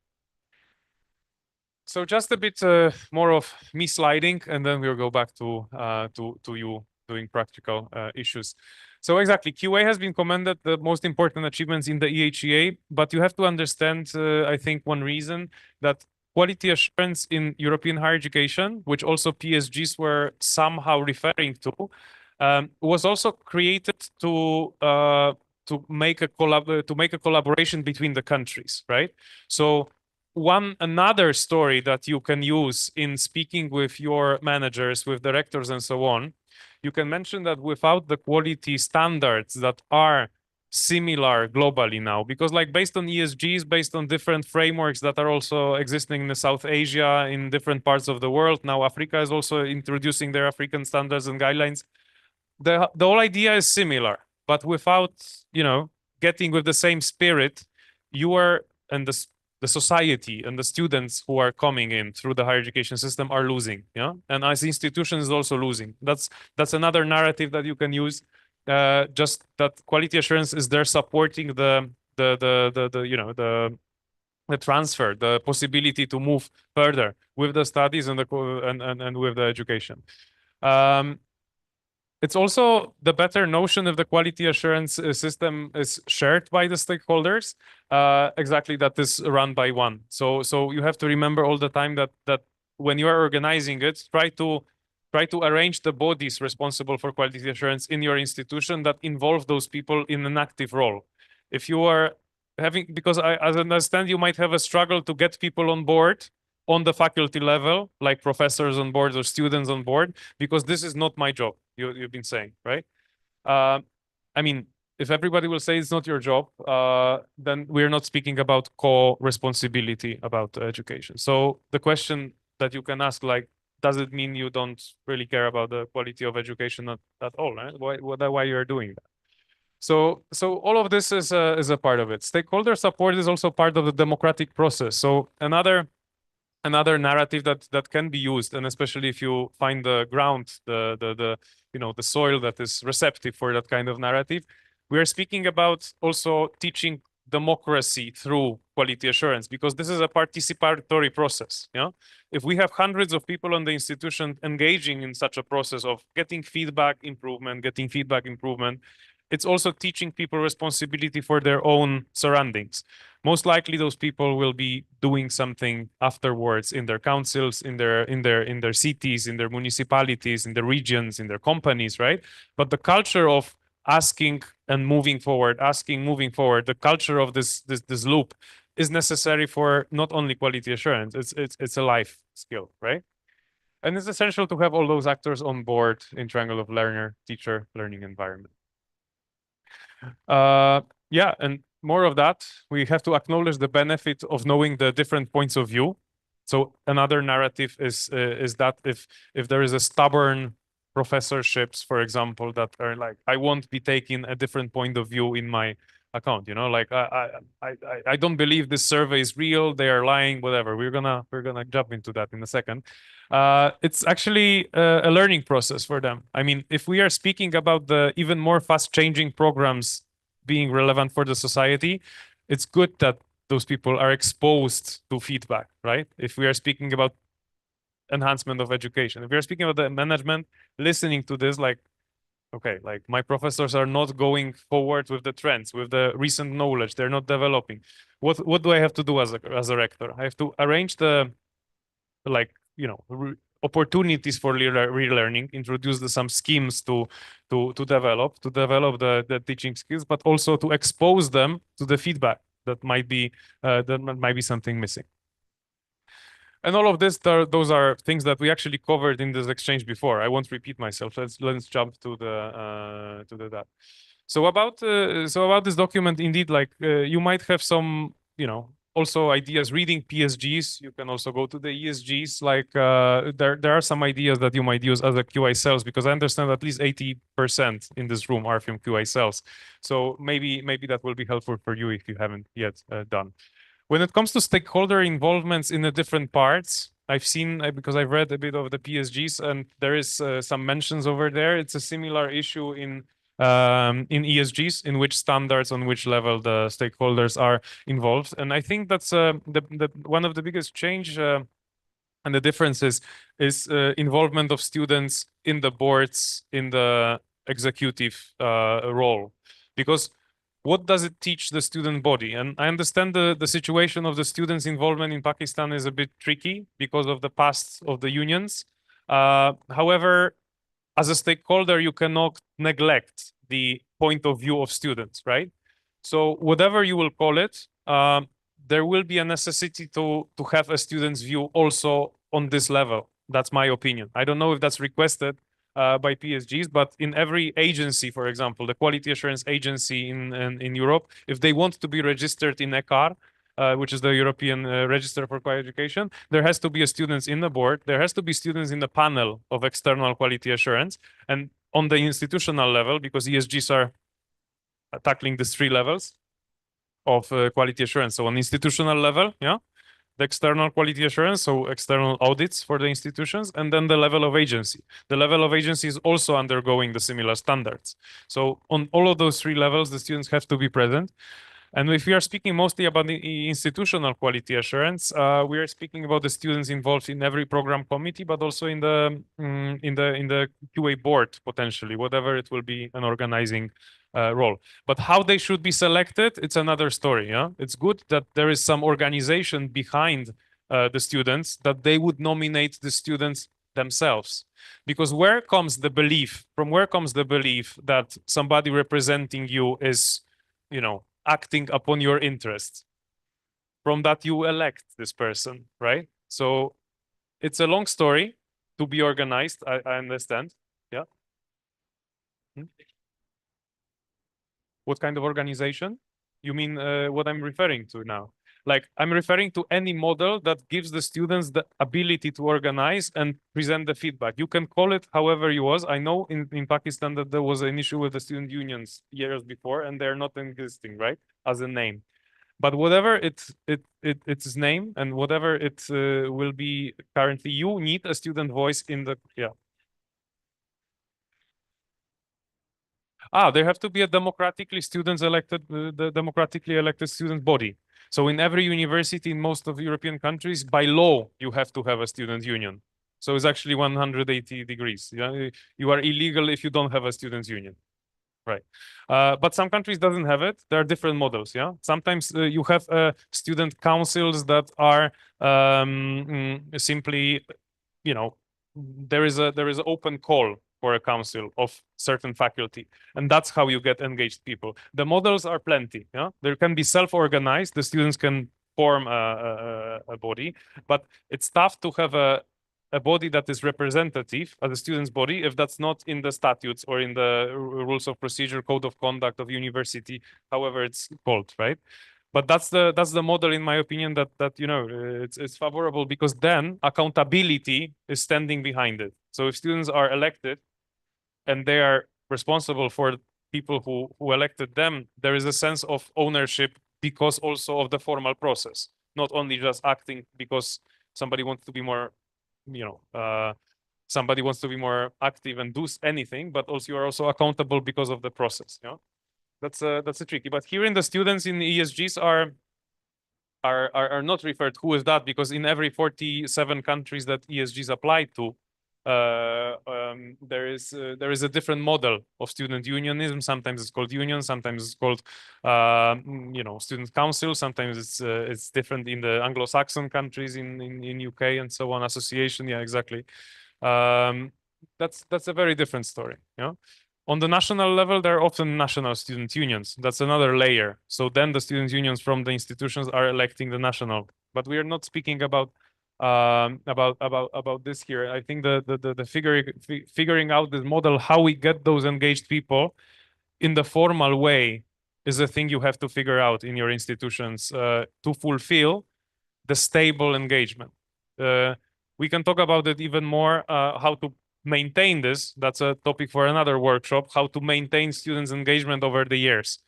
So just a bit more of me sliding, and then we'll go back to you doing practical issues. So exactly, QA has been commended the most important achievements in the EHEA, but you have to understand, I think, one reason that quality assurance in European higher education, which also PSGs were somehow referring to, was also created to make a collaboration between the countries, right? So another story that you can use in speaking with your managers, with directors and so on, you can mention that without the quality standards that are similar globally now, because like based on ESGs, based on different frameworks that are also existing in South Asia, in different parts of the world. Now Africa is also introducing their African standards and guidelines. The whole idea is similar, but without, getting with the same spirit, you are, and the society and the students who are coming in through the higher education system are losing, and as institutions also losing. That's another narrative that you can use. Just that quality assurance is there supporting the transfer, the possibility to move further with the studies and and with the education. It's also the better notion if the quality assurance system is shared by the stakeholders, exactly that is run by one. So you have to remember all the time that when you are organizing it, try to arrange the bodies responsible for quality assurance in your institution that involve those people in an active role. If you are because as I understand, you might have a struggle to get people on board on the faculty level, like professors on board or students on board, because this is not my job, you've been saying, right? I mean, if everybody will say it's not your job, then we're not speaking about co-responsibility about education. So the question that you can ask, like, does it mean you don't really care about the quality of education at all, right? Why you're doing that? So all of this is a part of it. Stakeholder support is also part of the democratic process. So another narrative that can be used, and especially if you find the ground, the soil that is receptive for that kind of narrative, we are speaking about also teaching democracy through quality assurance, because this is a participatory process. If we have hundreds of people on the institution engaging in such a process of getting feedback, improvement, it's also teaching people responsibility for their own surroundings. Most likely those people will be doing something afterwards in their councils, in their cities, in their municipalities, in their regions, in their companies, right? But the culture of asking and moving forward, the culture of this loop is necessary for not only quality assurance, it's a life skill, right? And it's essential to have all those actors on board in triangle of learner, teacher, learning environment. Yeah, and more of that, we have to acknowledge the benefit of knowing the different points of view. So another narrative is that if there is a stubborn professorships, for example, that are like, I won't be taking a different point of view in my account, like I don't believe this survey is real, they are lying, whatever. We're gonna jump into that in a second. It's actually a learning process for them. I mean, if we are speaking about the even more fast changing programs being relevant for the society, it's good that those people are exposed to feedback, right? If we are speaking about enhancement of education, if we are speaking about the management, listening to this, like, okay, like my professors are not going forward with the trends, with the recent knowledge, they're not developing. What do I have to do as a rector? I have to arrange the, like, opportunities for relearning, introduce some schemes to develop the teaching skills, but also to expose them to the feedback that might be something missing. And all of this, those are things that we actually covered in this exchange before. I won't repeat myself. Let's jump to that. So about this document, indeed, like you might have some, also ideas reading PSGs. You can also go to the ESGs. Like there are some ideas that you might use as a QI cells, because I understand at least 80% in this room are from QI cells. So maybe that will be helpful for you if you haven't yet done. When it comes to stakeholder involvements in the different parts, I've seen, because I've read a bit of the PSGs, and there is some mentions over there. It's a similar issue in ESGs, in which standards, on which level the stakeholders are involved. And I think that's the one of the biggest change and the differences is involvement of students in the boards, in the executive role. Because what does it teach the student body? And I understand the situation of the students' involvement in Pakistan is a bit tricky because of the past of the unions. However, as a stakeholder, you cannot neglect the point of view of students, right? So whatever you will call it, there will be a necessity to have a student's view also on this level. That's my opinion. I don't know if that's requested by PSGs, but in every agency, for example, the quality assurance agency in Europe, if they want to be registered in ECAR, which is the European Register for Quality Education, there has to be a students in the board. There has to be students in the panel of external quality assurance. And on the institutional level, because ESGs are tackling these three levels of quality assurance. So on institutional level, yeah, the external quality assurance, so external audits for the institutions, and then the level of agency. The level of agency is also undergoing the similar standards. So on all of those three levels, the students have to be present. And if we are speaking mostly about the institutional quality assurance, we are speaking about the students involved in every program committee, but also in the QA board potentially, whatever it will be, an organizing role. But how they should be selected, it's another story. Yeah, it's good that there is some organization behind the students, that they would nominate the students themselves. Because where comes the belief? From where comes the belief that somebody representing you is, you know, acting upon your interests? From that you elect this person, right? So it's a long story to be organized. I understand. Yeah. What kind of organization? You mean what I'm referring to now? Like, I'm referring to any model that gives the students the ability to organize and present the feedback. You can call it however you was. I know in Pakistan that there was an issue with the student unions years before, and they're not existing, right, as a name. But whatever it's its name and whatever it will be currently, you need a student voice in the, yeah. There have to be a democratically elected student body. So in every university in most of European countries, by law, you have to have a student union. So it's actually 180 degrees. Yeah? You are illegal if you don't have a students union. Right. But some countries doesn't have it. There are different models. Yeah. Sometimes you have student councils that are simply, you know, there is an open call for a council of certain faculty, and that's how you get engaged people. The models are plenty. Yeah. There can be self-organized. The students can form a body, but it's tough to have a body that is representative as a student's body if that's not in the statutes or in the rules of procedure, code of conduct of university, however it's called, right? But that's the model, in my opinion, that you know, it's favorable, because then accountability is standing behind it. So if students are elected and they are responsible for people who elected them, there is a sense of ownership because also of the formal process, not only just acting because somebody wants to be more, you know, somebody wants to be more active and do anything, but also you are also accountable because of the process. You know, that's a tricky. But here in the students in the ESGs are not referred. Who is that? Because in every 47 countries that ESGs apply to, there is a different model of student unionism. Sometimes it's called union, sometimes it's called you know, student council. Sometimes it's different in the Anglo-Saxon countries, in UK and so on. Association, yeah, exactly. That's a very different story. You know, on the national level, there are often national student unions. That's another layer. So then the student unions from the institutions are electing the national. But we are not speaking about this here. I think the figuring out this model, how we get those engaged people in the formal way, is a thing you have to figure out in your institutions to fulfill the stable engagement. We can talk about it even more, how to maintain this. That's a topic for another workshop, how to maintain students' engagement over the years.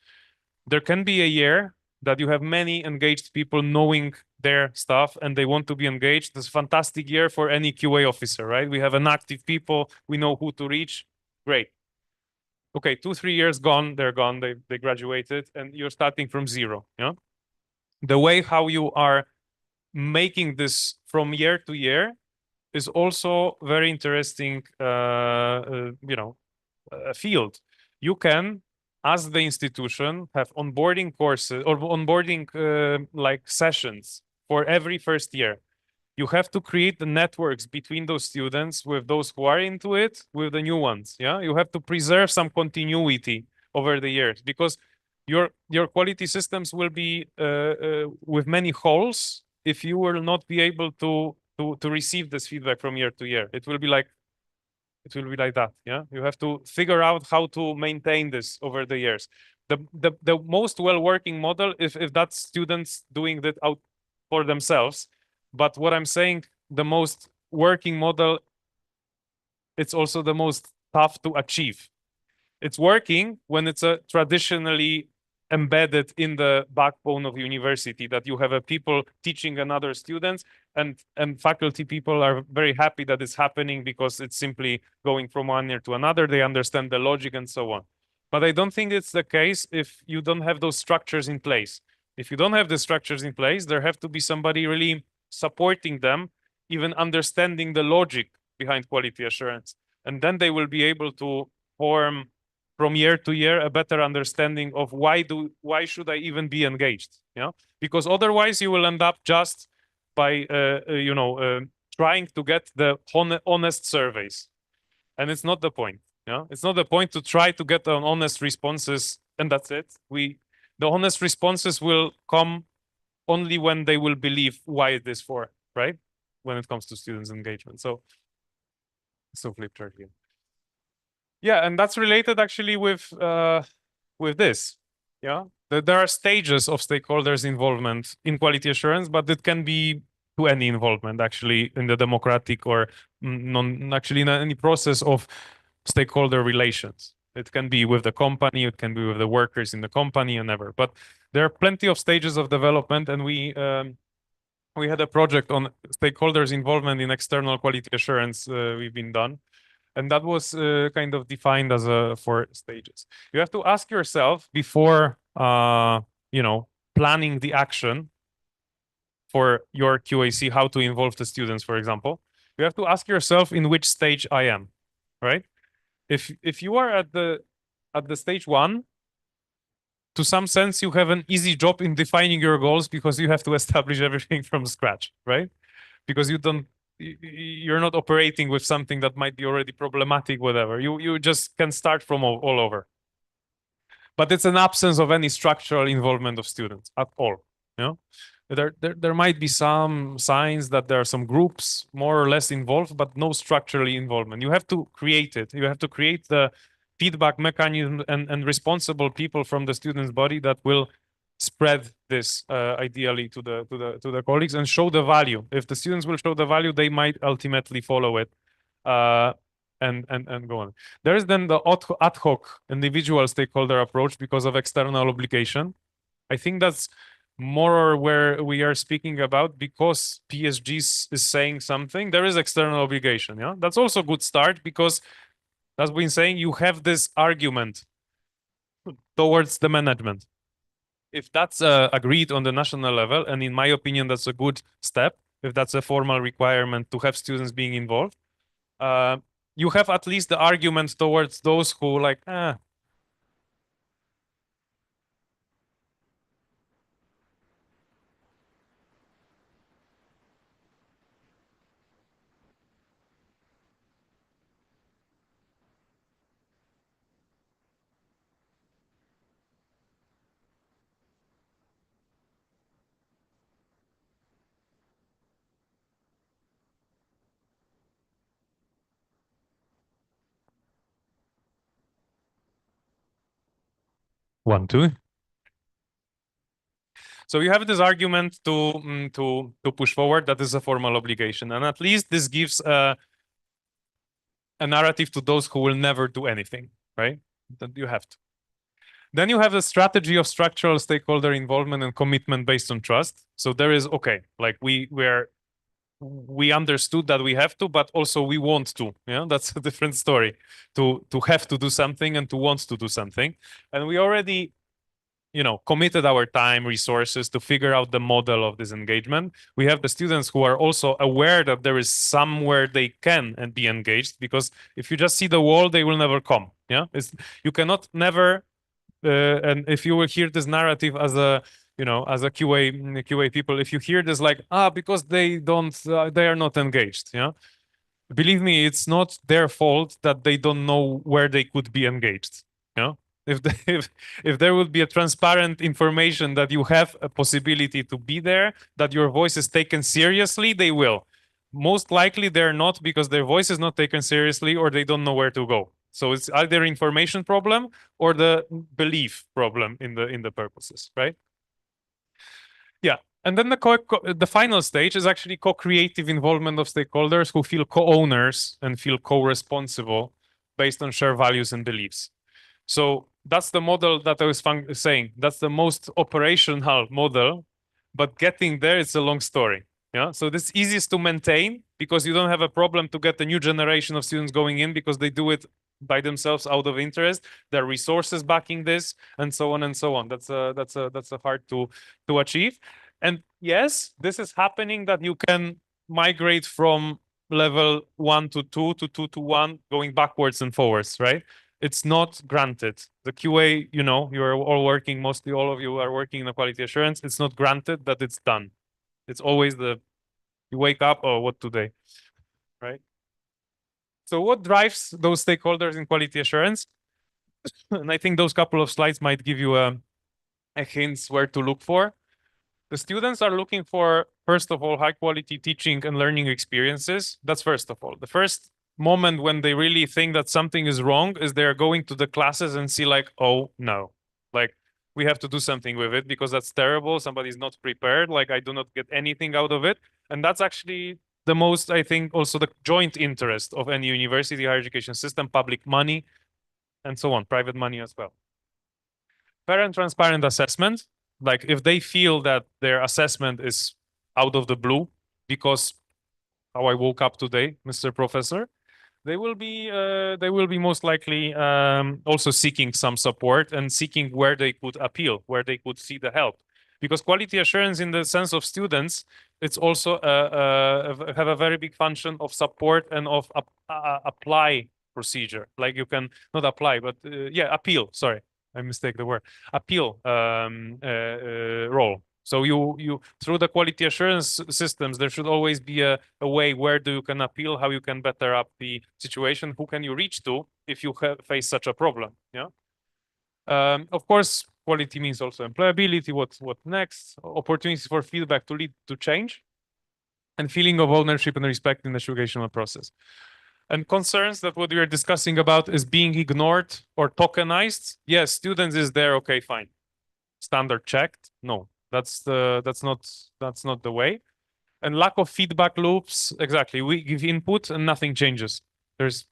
There can be a year that you have many engaged people knowing their stuff and they want to be engaged. This is a fantastic year for any QA officer, right? We have an active people, we know who to reach. Great. Okay, 2-3 years gone, they're gone, they graduated, and you're starting from zero. Yeah. The way how you are making this from year to year is also very interesting, you know, field. You can, as the institution, have onboarding courses or onboarding like sessions for every first year. You have to create the networks between those students with those who are into it, with the new ones. Yeah, you have to preserve some continuity over the years, because your quality systems will be with many holes if you will not be able to receive this feedback from year to year. It will be like that. Yeah, you have to figure out how to maintain this over the years. The most well-working model if that's students doing that out for themselves. But what I'm saying, the most working model, it's also the most tough to achieve. It's working when it's a traditionally embedded in the backbone of university, that you have a people teaching another students, and faculty people are very happy that it's happening because it's simply going from one year to another. They understand the logic and so on. But I don't think it's the case if you don't have those structures in place. If you don't have the structures in place, there have to be somebody really supporting them, even understanding the logic behind quality assurance. And then they will be able to form from year to year a better understanding of why should I even be engaged? Yeah, because otherwise you will end up just by trying to get the honest surveys, and it's not the point. Yeah, it's not the point to try to get an honest responses and that's it. The honest responses will come only when they will believe why it is for, right? When it comes to students' engagement. So flip chart here. Yeah, and that's related actually with this. Yeah, there are stages of stakeholders' involvement in quality assurance, but it can be to any involvement actually in the democratic or actually in any process of stakeholder relations. It can be with the company, it can be with the workers in the company, and ever. But there are plenty of stages of development, and we had a project on stakeholders' involvement in external quality assurance. We've been done. And that was kind of defined as 4 stages. You have to ask yourself before, planning the action for your QAC, how to involve the students, for example. You have to ask yourself in which stage I am, right? If you are at the stage 1, to some sense, you have an easy job in defining your goals because you have to establish everything from scratch, right? Because you're not operating with something that might be already problematic, whatever. You just can start from all over. But it's an absence of any structural involvement of students at all. You know, there might be some signs that there are some groups more or less involved, but no structural involvement. You have to create it. You have to create the feedback mechanism and responsible people from the students' body that will spread this ideally to the colleagues and show the value. If the students will show the value, they might ultimately follow it and go on. There is then the ad hoc individual stakeholder approach because of external obligation. I think that's more where we are speaking about, because PSG is saying something, there is external obligation. Yeah, that's also a good start, because as we've been saying, you have this argument towards the management. If that's agreed on the national level, and in my opinion, that's a good step, if that's a formal requirement to have students being involved, you have at least the argument towards those who like, 1, 2. So you have this argument to push forward that is a formal obligation, and at least this gives a narrative to those who will never do anything, right? That you have to. Then you have a strategy of structural stakeholder involvement and commitment based on trust. So there is, okay, like we understood that we have to, but also we want to. Yeah, that's a different story. To have to do something and to want to do something, and we already, committed our time, resources to figure out the model of this engagement. We have the students who are also aware that there is somewhere they can and be engaged, because if you just see the wall, they will never come. Yeah, you cannot never. And if you will hear this narrative as a as a QA people, if you hear this like, because they are not engaged, yeah, believe me, it's not their fault that they don't know where they could be engaged. Yeah, If there would be a transparent information that you have a possibility to be there, that your voice is taken seriously, they will. Most likely they're not, because their voice is not taken seriously or they don't know where to go. So it's either information problem or the belief problem in the purposes, right? Yeah. And then the final stage is actually co-creative involvement of stakeholders who feel co-owners and feel co-responsible based on shared values and beliefs. So that's the model that I was saying. That's the most operational model, but getting there, it's a long story. Yeah. So this is easiest to maintain because you don't have a problem to get a new generation of students going in because they do it by themselves out of interest. There are resources backing this, and so on and so on. That's a hard to achieve. And yes, this is happening that you can migrate from level 1 to 2 to 2 to 1, going backwards and forwards, right? It's not granted. The QA, you know, you are all working, mostly all of you are working in the quality assurance. It's not granted that it's done. It's always you wake up, oh, what today, right? So what drives those stakeholders in quality assurance? And I think those couple of slides might give you a hints where to look for. The students are looking for, first of all, high quality teaching and learning experiences. That's first of all. The first moment when they really think that something is wrong is they're going to the classes and see like, oh no, like we have to do something with it because that's terrible. Somebody's not prepared. Like I do not get anything out of it. And that's actually the most, I think, also the joint interest of any university, higher education system, public money, and so on, private money as well. Fair and transparent assessment. Like if they feel that their assessment is out of the blue because how I woke up today, Mr. Professor, they will be most likely also seeking some support and seeking where they could appeal, where they could see the help. Because quality assurance in the sense of students, it's also have a very big function of support and of apply procedure. Like you can not apply, but yeah, appeal. Sorry, I mistake the word. Appeal role. So you through the quality assurance systems, there should always be a way where you can appeal, how you can better up the situation, who can you reach to if you face such a problem. Yeah. Of course, quality means also employability. What next? Opportunities for feedback to lead to change, and feeling of ownership and respect in the educational process. And concerns that what we are discussing about is being ignored or tokenized. Yes, students is there. Okay, fine. Standard checked. No. That's not the way. And lack of feedback loops. Exactly. We give input and nothing changes. There's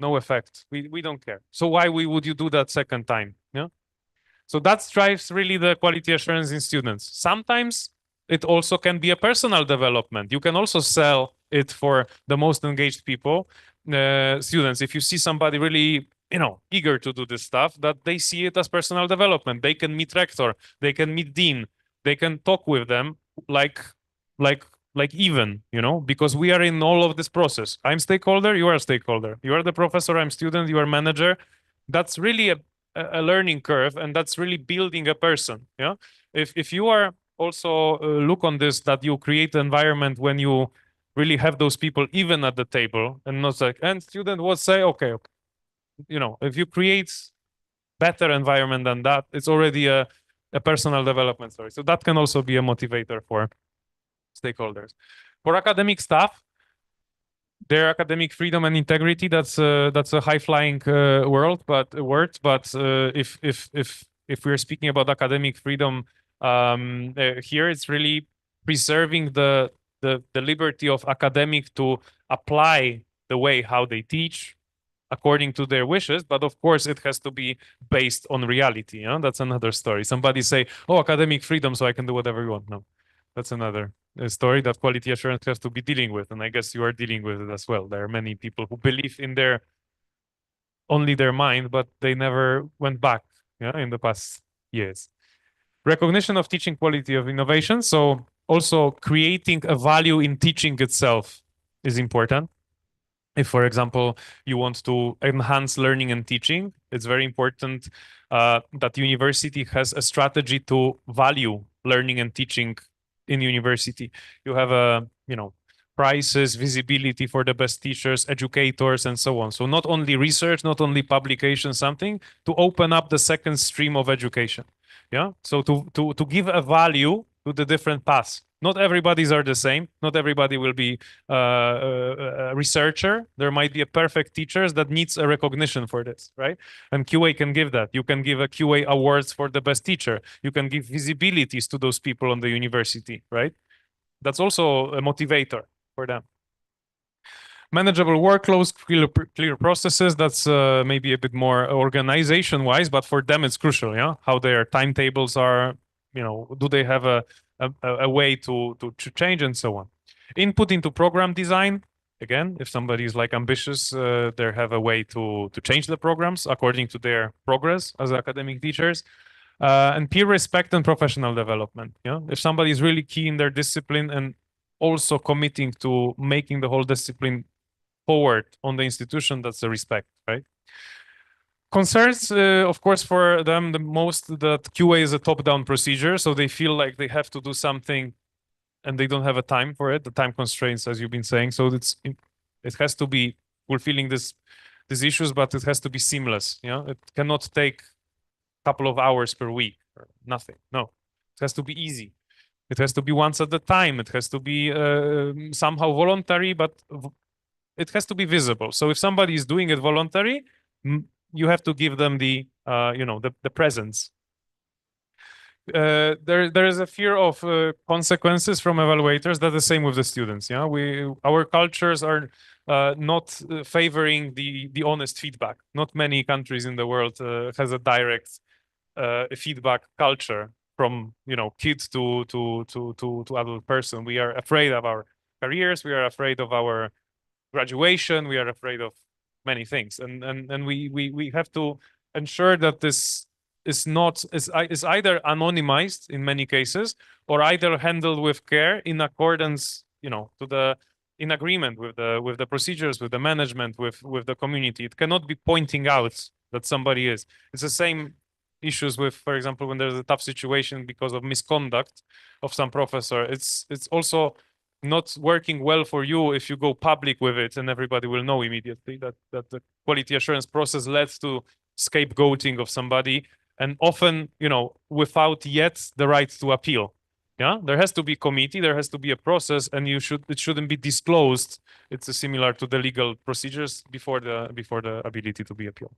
no effect. We don't care. So why would you do that second time? Yeah. So that drives really the quality assurance in students. Sometimes it also can be a personal development. You can also sell it for the most engaged people, students. If you see somebody really eager to do this stuff, that they see it as personal development. They can meet rector, they can meet dean, they can talk with them like even, because we are in all of this process. I'm stakeholder, you are a stakeholder. You are the professor, I'm student, you are manager. That's really a learning curve, and that's really building a person. Yeah. If you are also look on this, that you create an environment when you really have those people even at the table and not like, and student will say, okay. If you create better environment than that, it's already a personal development story. So that can also be a motivator for stakeholders. For academic staff, their academic freedom and integrity, that's a high-flying word, but if we're speaking about academic freedom here, it's really preserving the liberty of academic to apply the way how they teach according to their wishes, but of course it has to be based on reality. That's another story. Somebody say, oh, academic freedom, so I can do whatever you want. No, that's another story that quality assurance has to be dealing with, and I guess you are dealing with it as well. There are many people who believe in only their mind, but they never went back in the past years. Recognition of teaching quality of innovation. So also creating a value in teaching itself is important. If, for example, you want to enhance learning and teaching, it's very important that university has a strategy to value learning and teaching in university. You have prices, visibility for the best teachers, educators, and so on. So not only research, not only publication, something to open up the second stream of education. Yeah. So to give a value to the different paths. Not everybody's are the same. Not everybody will be a researcher. There might be a perfect teachers that needs a recognition for this, right? And QA can give that. You can give a QA awards for the best teacher. You can give visibilities to those people on the university, right? That's also a motivator for them. Manageable workloads, clear processes. That's maybe a bit more organization-wise, but for them it's crucial. Yeah, how their timetables are. You know, do they have a way to change and so on. Input into program design. Again, if somebody is like ambitious, they have a way to change the programs according to their progress as academic teachers. And peer respect and professional development. Yeah, if somebody is really key in their discipline and also committing to making the whole discipline forward on the institution, that's the respect, right? Concerns, of course, for them the most that QA is a top-down procedure, so they feel like they have to do something and they don't have a time for it, the time constraints, as you've been saying. So it has to be fulfilling these issues, but it has to be seamless. Yeah, it cannot take a couple of hours per week or nothing. No, it has to be easy. It has to be once at a time. It has to be somehow voluntary, but it has to be visible. So if somebody is doing it voluntary, you have to give them the the presence. There is a fear of consequences from evaluators. That's the same with the students. Yeah, our cultures are not favoring the honest feedback. Not many countries in the world has a direct feedback culture from kid to adult person. We are afraid of our careers. We are afraid of our graduation. We are afraid of many things, and we have to ensure that this is either anonymized in many cases or either handled with care in accordance in agreement with the procedures, with the management, with the community. It cannot be pointing out that somebody is. It's the same issues with, for example, when there's a tough situation because of misconduct of some professor. It's also not working well for you if you go public with it and everybody will know immediately that the quality assurance process led to scapegoating of somebody, and often without yet the right to appeal. Yeah, there has to be committee, there has to be a process, and it shouldn't be disclosed. It's similar to the legal procedures before the ability to be appealed.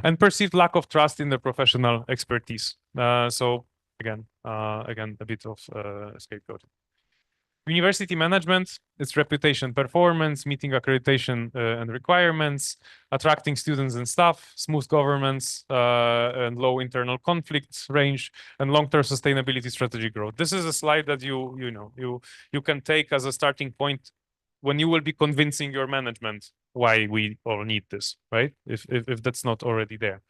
And perceived lack of trust in the professional expertise. So again, a bit of scapegoating. University management, its reputation, performance, meeting accreditation and requirements, attracting students and staff, smooth governance and low internal conflict range, and long-term sustainability strategy growth. This is a slide that you can take as a starting point when you will be convincing your management why we all need this, right? If that's not already there.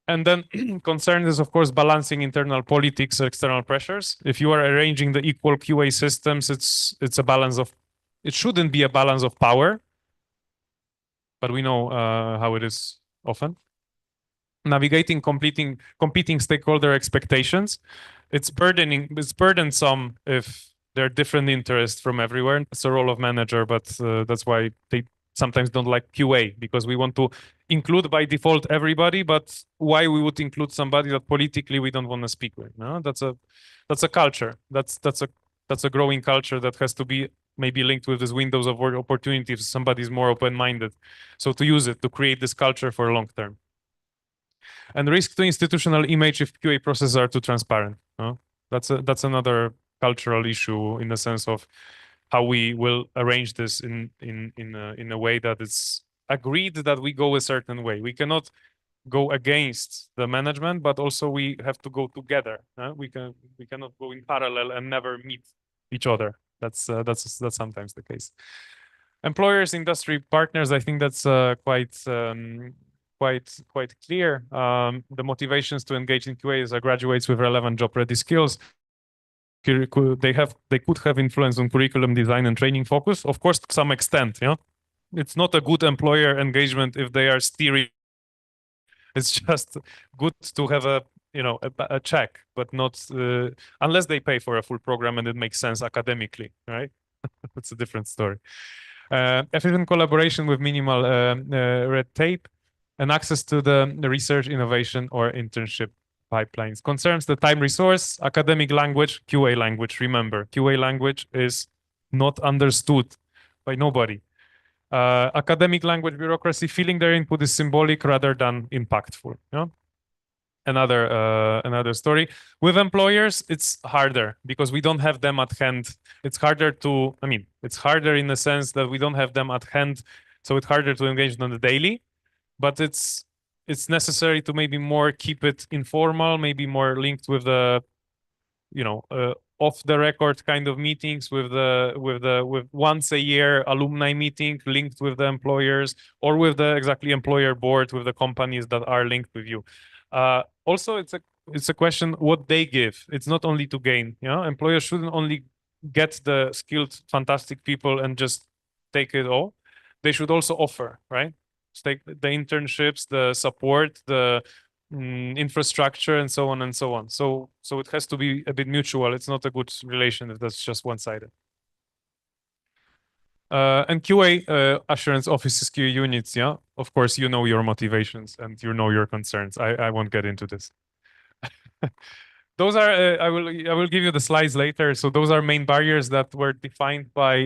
And then concern is, of course, balancing internal politics, external pressures. If you are arranging the equal QA systems, it's a balance of, it shouldn't be a balance of power, but we know how it is often. Navigating competing stakeholder expectations. It's burdensome if there are different interests from everywhere. It's a role of manager, but that's why they sometimes don't like QA, because we want to include by default everybody, but why we would include somebody that politically we don't want to speak with? No, that's a culture. That's a growing culture that has to be maybe linked with this windows of opportunity if somebody's more open-minded. So to use it to create this culture for long term. And risk to institutional image if QA processes are too transparent. No? That's another cultural issue in the sense of how we will arrange this in a way that it's agreed that we go a certain way. We cannot go against the management, but also we have to go together. We cannot go in parallel and never meet each other. That's sometimes the case. Employers, industry partners. I think that's quite clear. The motivations to engage in QA is graduates with relevant job-ready skills. They could have influence on curriculum design and training focus, of course, to some extent. Yeah, it's not a good employer engagement if they are steering. It's just good to have a check, but not unless they pay for a full program and it makes sense academically, right? That's a different story. Efficient collaboration with minimal red tape and access to the research, innovation, or internship pipelines. Concerns the time resource, academic language, QA language. Remember, QA language is not understood by nobody. Academic language bureaucracy, feeling their input is symbolic rather than impactful. Yeah? Another story. With employers, it's harder because we don't have them at hand. It's harder to, I mean, it's harder in the sense that we don't have them at hand, so it's harder to engage on the daily, but it's necessary to maybe more keep it informal, maybe more linked with the, you know, off the record kind of meetings with once a year alumni meeting linked with the employers, or with the exactly employer board with the companies that are linked with you. Also, it's a question what they give. It's not only to gain. You know, employers shouldn't only get the skilled, fantastic people and just take it all. They should also offer, right? Take the internships, the support, the infrastructure, and so on and so on. So it has to be a bit mutual. It's not a good relation if that's just one-sided. And QA assurance offices, QA units, yeah. Of course, you know your motivations and you know your concerns. I won't get into this. Those are I will give you the slides later. So those are main barriers that were defined by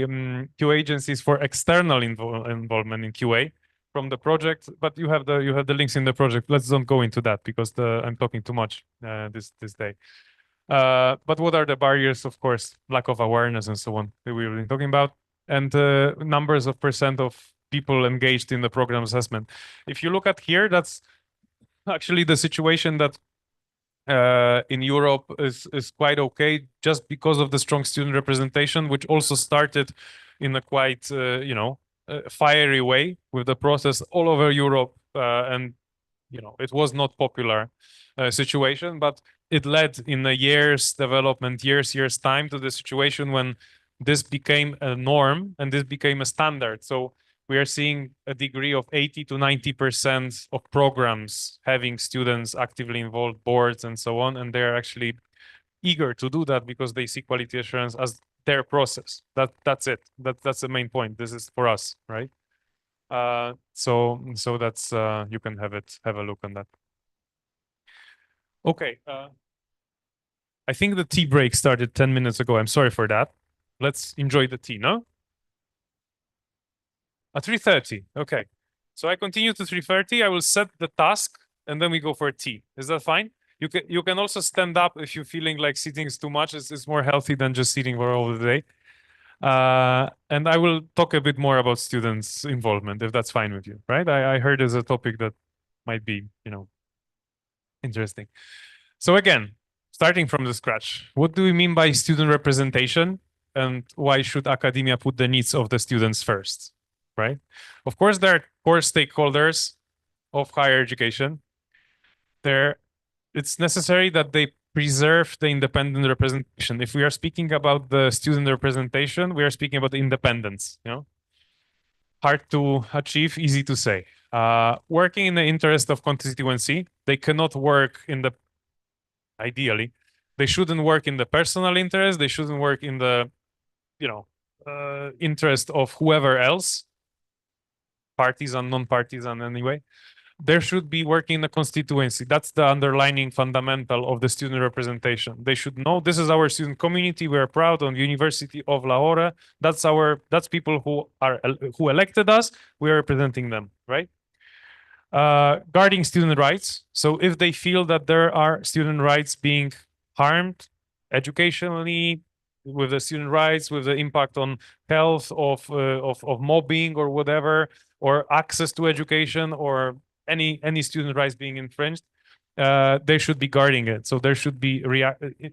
QA agencies for external involvement in QA from the project. But you have the links in the project. Let's don't go into that because I'm talking too much this day. But what are the barriers? Of course, lack of awareness and so on that we've been talking about, and numbers of percent of people engaged in the program assessment. If you look at here, that's actually the situation that in Europe is quite okay, just because of the strong student representation, which also started in a quite fiery way with the process all over Europe, and you know it was not popular situation, but it led in a years development, years time to the situation when this became a norm and this became a standard. So we are seeing a degree of 80 to 90% of programs having students actively involved, boards and so on, and they're actually eager to do that because they see quality assurance as their process. That's it. That's the main point. This is for us, right? So that's you can have a look on that. Okay. I think the tea break started 10 minutes ago. I'm sorry for that. Let's enjoy the tea, no? At 3:30. Okay. So I continue to 3:30. I will set the task and then we go for tea. Is that fine? You can also stand up if you're feeling like sitting is too much. It's more healthy than just sitting for all the day. And I will talk a bit more about students' involvement, if that's fine with you, right? I heard there's a topic that might be, interesting. So again, starting from the scratch, what do we mean by student representation, and why should academia put the needs of the students first, right? Of course, there are core stakeholders of higher education. It's necessary that they preserve the independent representation. If we are speaking about the student representation, we are speaking about independence, Hard to achieve, easy to say. Working in the interest of constituency, they cannot work ideally, they shouldn't work in the personal interest, they shouldn't work in the, interest of whoever else, partisan, non-partisan anyway. There should be working in the constituency. That's the underlining fundamental of the student representation. They should know this is our student community. We are proud on the University of Lahore. That's people who elected us. We are representing them, right? Guarding student rights. So if they feel that there are student rights being harmed educationally, with the student rights, with the impact on health of mobbing or whatever, or access to education, or any student rights being infringed, they should be guarding it. So there should be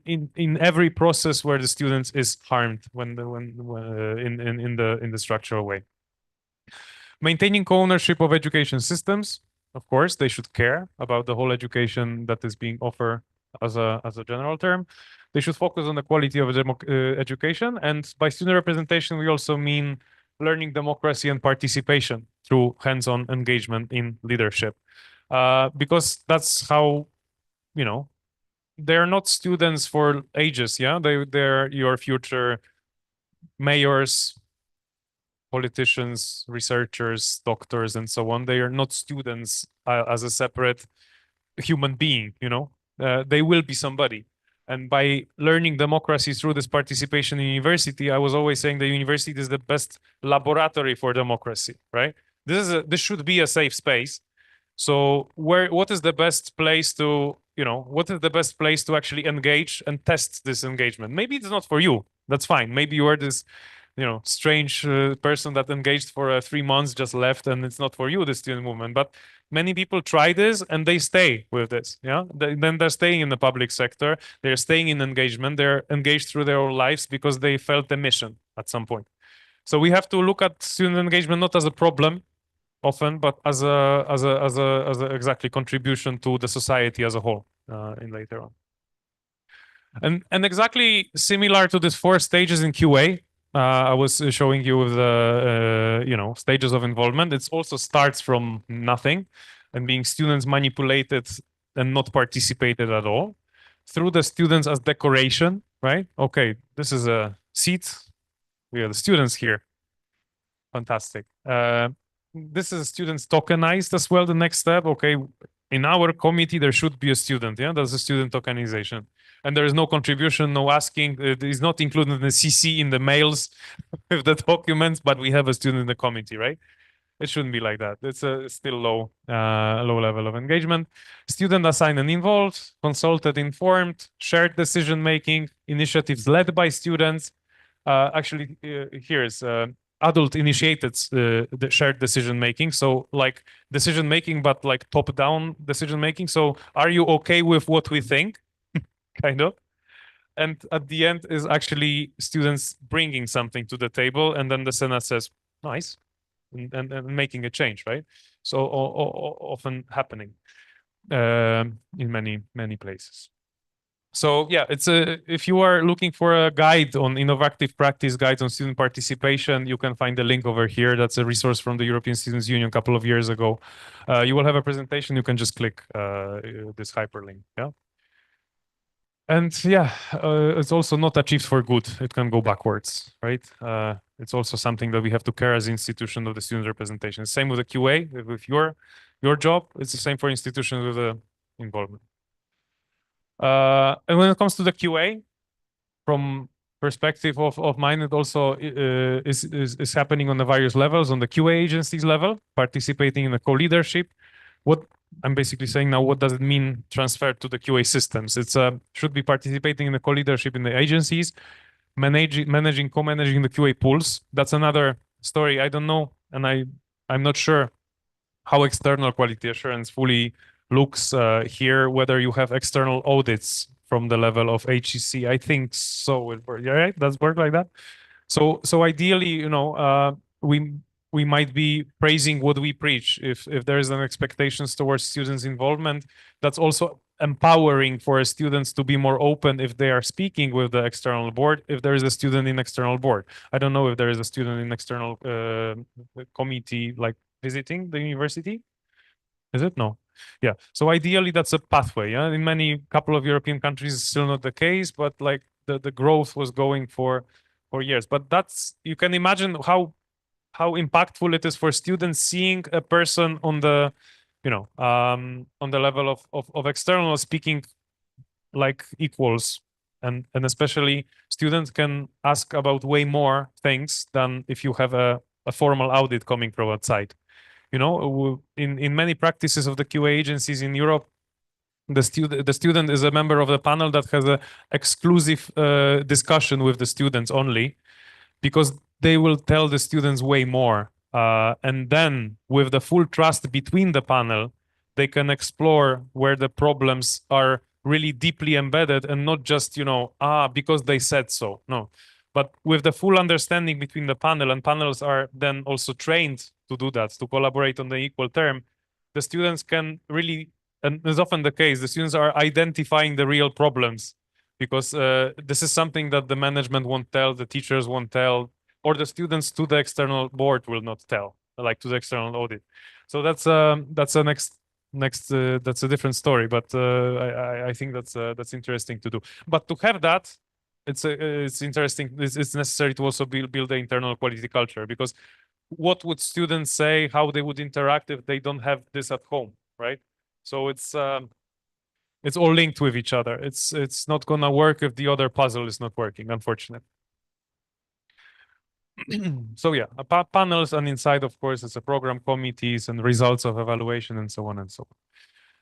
in every process where the students is harmed in the structural way. Maintaining co-ownership of education systems. Of course, they should care about the whole education that is being offered as a general term. They should focus on the quality of education, and by student representation, we also mean learning democracy and participation through hands-on engagement in leadership, because that's how, they're not students for ages. Yeah, they're your future mayors, politicians, researchers, doctors, and so on. They are not students as a separate human being, you know. They will be somebody. And by learning democracy through this participation in university, I was always saying the university is the best laboratory for democracy, right? This should be a safe space. So what is the best place to, you know, what is the best place to actually engage and test this engagement? Maybe it's not for you. That's fine. Maybe you are this, you know, strange person that engaged for 3 months, just left, and it's not for you, the student movement. But many people try this and they stay with this. Yeah, then they're staying in the public sector. They're staying in engagement. They're engaged through their whole lives because they felt the mission at some point. So we have to look at student engagement not as a problem often, but as a exactly contribution to the society as a whole in later on. And exactly similar to these 4 stages in QA, I was showing you the you know, stages of involvement. It also starts from nothing and being students manipulated and not participated at all through the students as decoration, right? Okay, this is a seat. We are the students here. Fantastic. This is students tokenized as well. The next step, okay, in our committee there should be a student. Yeah, that's a student tokenization, and there is no contribution, no asking. It is not included in the CC in the mails with the documents, but we have a student in the committee, right? It shouldn't be like that. It's a still low level of engagement. Student assigned and involved, consulted, informed, shared decision making, initiatives led by students. Actually, here's adult initiated the shared decision making. So like decision making, but like top down decision making. So are you okay with what we think? Kind of. And at the end is actually students bringing something to the table, and then the Senate says, nice, and making a change, right? So often happening in many places. So yeah, it's if you are looking for a guide on innovative practice, guides on student participation, you can find the link over here. That's a resource from the European Students' Union a couple of years ago. You will have a presentation. You can just click this hyperlink. Yeah. And yeah, it's also not achieved for good. It can go backwards, right? It's also something that we have to care as institution of the student representation. Same with the QA, with your job. It's the same for institutions with the involvement. And when it comes to the QA, from perspective of mine, it also is happening on the various levels. On the QA agencies level, participating in the co-leadership. What I'm basically saying now, what does it mean transferred to the QA systems? It's should be participating in the co-leadership in the agencies, co-managing the QA pools. That's another story. I don't know, and I'm not sure how external quality assurance fully looks here, whether you have external audits from the level of HCC. I think so. Yeah, right? Does work like that? So ideally, you know, we might be praising what we preach. If there is an expectations towards students' involvement, that's also empowering for students to be more open if they are speaking with the external board. If there is a student in external board, I don't know if there is a student in external committee like visiting the university. Is it? No. Yeah. So ideally, that's a pathway. Yeah. In many couple of European countries, it's still not the case, but like the growth was going for years. But that's, you can imagine how impactful it is for students seeing a person on the, you know, on the level of external speaking like equals, and especially students can ask about way more things than if you have a formal audit coming from outside. You know, in many practices of the QA agencies in Europe, the student is a member of the panel that has a exclusive discussion with the students only, because they will tell the students way more. And then with the full trust between the panel, they can explore where the problems are really deeply embedded, and not just, you know, because they said so. No, but with the full understanding between the panel, and panels are then also trained to do that, to collaborate on the equal term, the students can really, and it's often the case, the students are identifying the real problems, because this is something that the management won't tell, the teachers won't tell, or the students to the external board will not tell, like to the external audit. So that's a next that's a different story, but I think that's interesting to do. But to have that, it's interesting. It's necessary to also build the internal quality culture, because what would students say, how they would interact if they don't have this at home, right? So it's all linked with each other. It's not gonna work if the other puzzle is not working, unfortunately. So yeah, panels, and inside, of course, it's a program committees and results of evaluation and so on and so on.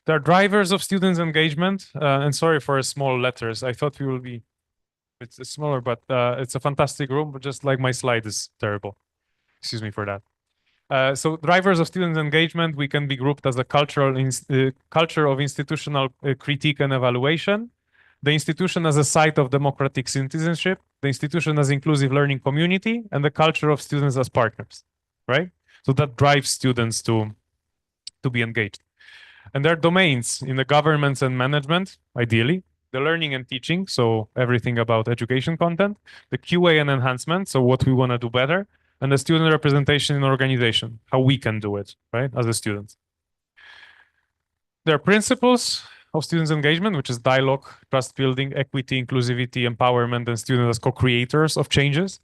There are drivers of students' engagement, and sorry for small letters. I thought we will be, it's smaller, but it's a fantastic room, but just like my slide is terrible. Excuse me for that. So drivers of students' engagement, we can be grouped as a culture of institutional critique and evaluation, the institution as a site of democratic citizenship, the institution as inclusive learning community, and the culture of students as partners, right? So that drives students to be engaged. And there are domains in the governance and management, ideally, the learning and teaching, so everything about education content, the QA and enhancement, so what we want to do better, and the student representation in organization, how we can do it, right, as a student. There are principles of students' engagement, which is dialogue, trust building, equity, inclusivity, empowerment, and students as co-creators of changes.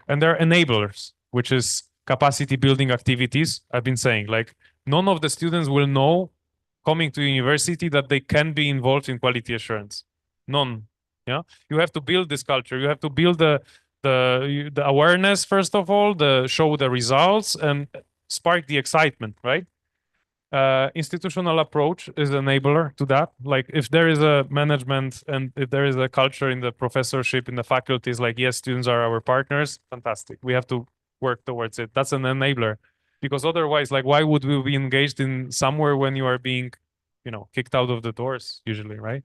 And there are enablers, which is capacity building activities. I've been saying, like, none of the students will know coming to university that they can be involved in quality assurance. None. Yeah, you have to build this culture. You have to build the awareness, first of all, show the results and spark the excitement, right? Institutional approach is an enabler to that. Like, if there is a management and if there is a culture in the professorship, in the faculties, like, yes, students are our partners, fantastic. We have to work towards it. That's an enabler. Because otherwise, like, why would we be engaged in somewhere when you are being, kicked out of the doors, usually, right?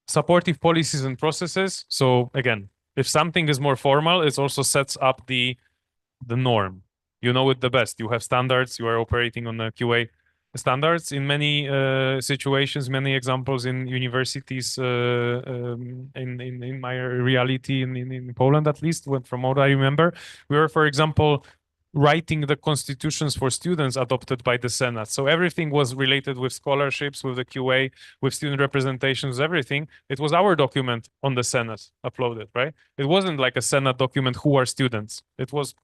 Supportive policies and processes. So again, if something is more formal, it also sets up the norm. You know it the best. You have standards. You are operating on the QA standards in many situations, many examples in universities. In my reality in Poland, at least, from what I remember, we were, for example, writing the constitutions for students adopted by the Senate. So everything was related with scholarships, with the QA, with student representations, everything. It was our document on the Senate uploaded, right? It wasn't like a Senate document, who are students. It was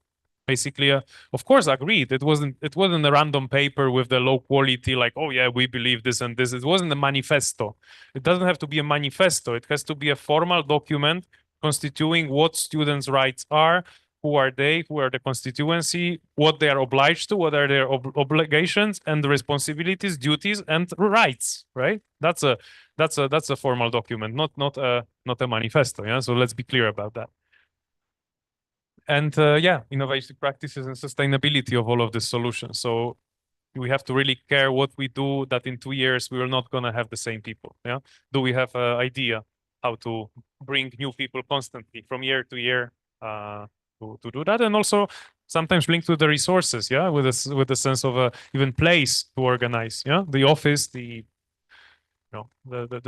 basically of course, agreed. It wasn't a random paper with the low quality, like, oh yeah, we believe this and this. It wasn't a manifesto. It doesn't have to be a manifesto. It has to be a formal document constituting what students' rights are, who are they, who are the constituency, what they are obliged to, what are their obligations and responsibilities, duties, and rights, right? That's a formal document, not a manifesto. Yeah, so let's be clear about that. And yeah, innovative practices and sustainability of all of these solutions. So we have to really care what we do, that in 2 years we are not going to have the same people. Yeah, do we have an idea how to bring new people constantly from year to year to do that? And also sometimes linked to the resources. Yeah, with the sense of even place to organize. Yeah, the office, the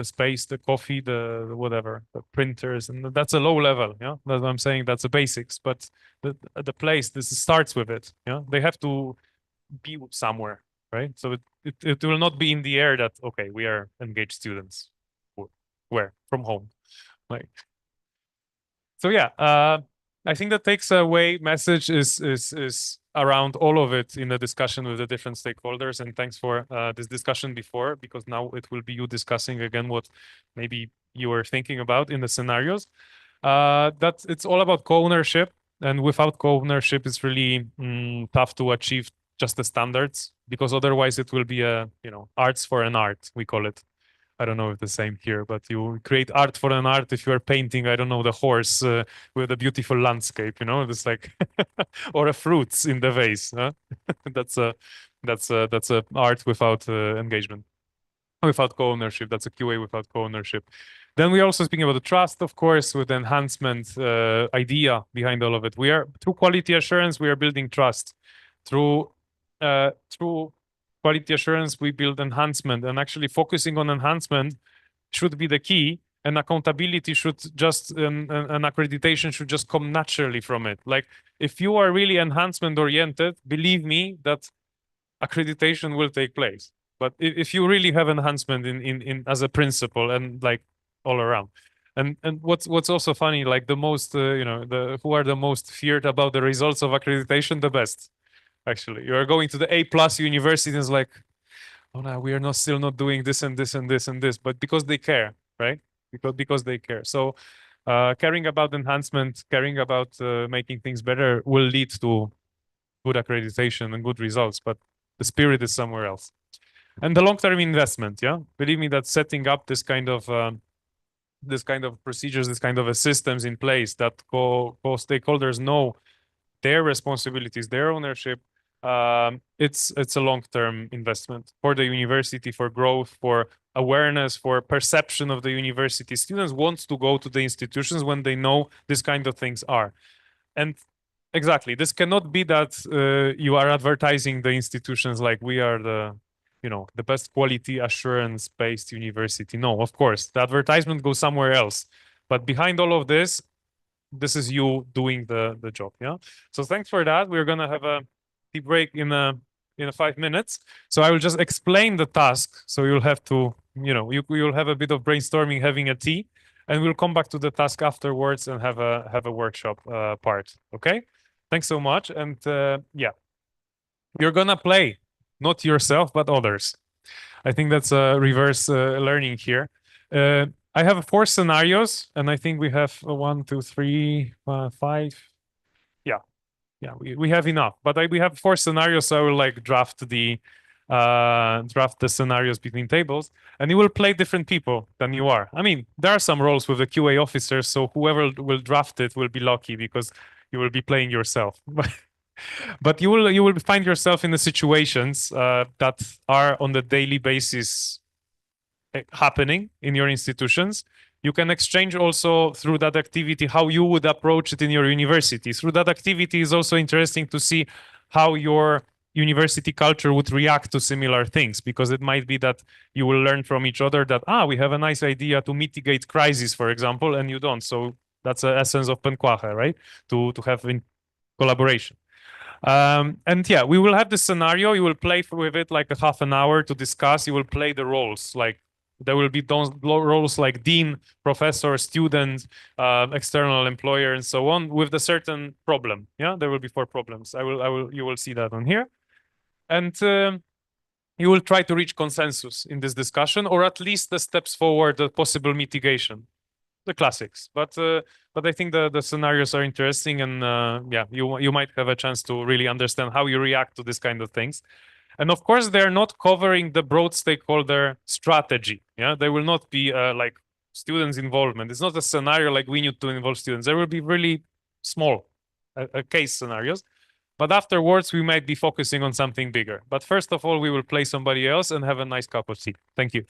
space, the coffee, the whatever, the printers, and that's a low level. Yeah, that's what I'm saying. That's the basics, but the place, this starts with it. Yeah, they have to be somewhere, right? So it will not be in the air that, okay, we are engaged students. Where? From home, like. So yeah, I think the takes away message is around all of it in the discussion with the different stakeholders. And thanks for this discussion before, because now it will be you discussing again what maybe you were thinking about in the scenarios. That it's all about co-ownership, and without co-ownership, it's really tough to achieve just the standards, because otherwise it will be arts for an art, we call it. I don't know if the same here, but you create art for an art if you are painting, I don't know, the horse with a beautiful landscape, it's like, or a fruits in the vase. Huh? that's a art without engagement, without co-ownership. That's a QA without co-ownership. Then we're also speaking about the trust, of course, with the enhancement idea behind all of it. We are, through quality assurance, we are building trust. Through quality assurance, we build enhancement, and actually focusing on enhancement should be the key, and accountability should just, an accreditation should just come naturally from it. Like, if you are really enhancement oriented, believe me that accreditation will take place. But if you really have enhancement in as a principle and like all around. And what's also funny, like the most who are the most feared about the results of accreditation, the best. Actually, you are going to the A+ university and it's like, oh no, we are not still not doing this and this and this and this, but because they care, right? Because they care. So caring about enhancement, caring about making things better will lead to good accreditation and good results, but the spirit is somewhere else. And the long-term investment, yeah, believe me, that setting up this kind of procedures, this kind of systems in place that co-stakeholders know their responsibilities, their ownership. It's a long-term investment for the university, for growth, for awareness, for perception of the university. Students want to go to the institutions when they know this kind of things are. And exactly, this cannot be that you are advertising the institutions like we are the best quality assurance-based university. No, of course, the advertisement goes somewhere else. But behind all of this is you doing the job. Yeah. So thanks for that. We're gonna have a tea break in 5 minutes. So I will just explain the task. So you'll have to, you'll have a bit of brainstorming, having a tea, and we'll come back to the task afterwards and have a workshop part. Okay. Thanks so much. And yeah, you're gonna play, not yourself, but others. I think that's a reverse learning here. I have 4 scenarios, and I think we have 1, 2, 3, 5. Yeah, we have enough. But we have 4 scenarios, so I will like draft the scenarios between tables, and you will play different people than you are. I mean, there are some roles with the QA officers, so whoever will draft it will be lucky because you will be playing yourself. But you will find yourself in the situations that are on the daily basis happening in your institutions. You can exchange also through that activity how you would approach it in your university. Through that activity is also interesting to see how your university culture would react to similar things, because it might be that you will learn from each other that, we have a nice idea to mitigate crisis, for example, and you don't. So that's the essence of PNQAHE, right? To have in collaboration. And yeah, we will have this scenario. You will play with it like a half an hour to discuss. You will play the roles. Like there will be those roles like dean, professor, student, external employer, and so on, with a certain problem. Yeah, there will be 4 problems. You will see that on here, and you will try to reach consensus in this discussion, or at least the steps forward, the possible mitigation. The classics, but I think the scenarios are interesting, and yeah, you might have a chance to really understand how you react to this kind of things. And of course, they're not covering the broad stakeholder strategy. Yeah, there will not be like students' involvement. It's not a scenario like we need to involve students. There will be really small case scenarios, but afterwards we might be focusing on something bigger. But first of all, we will play somebody else and have a nice cup of tea. Thank you.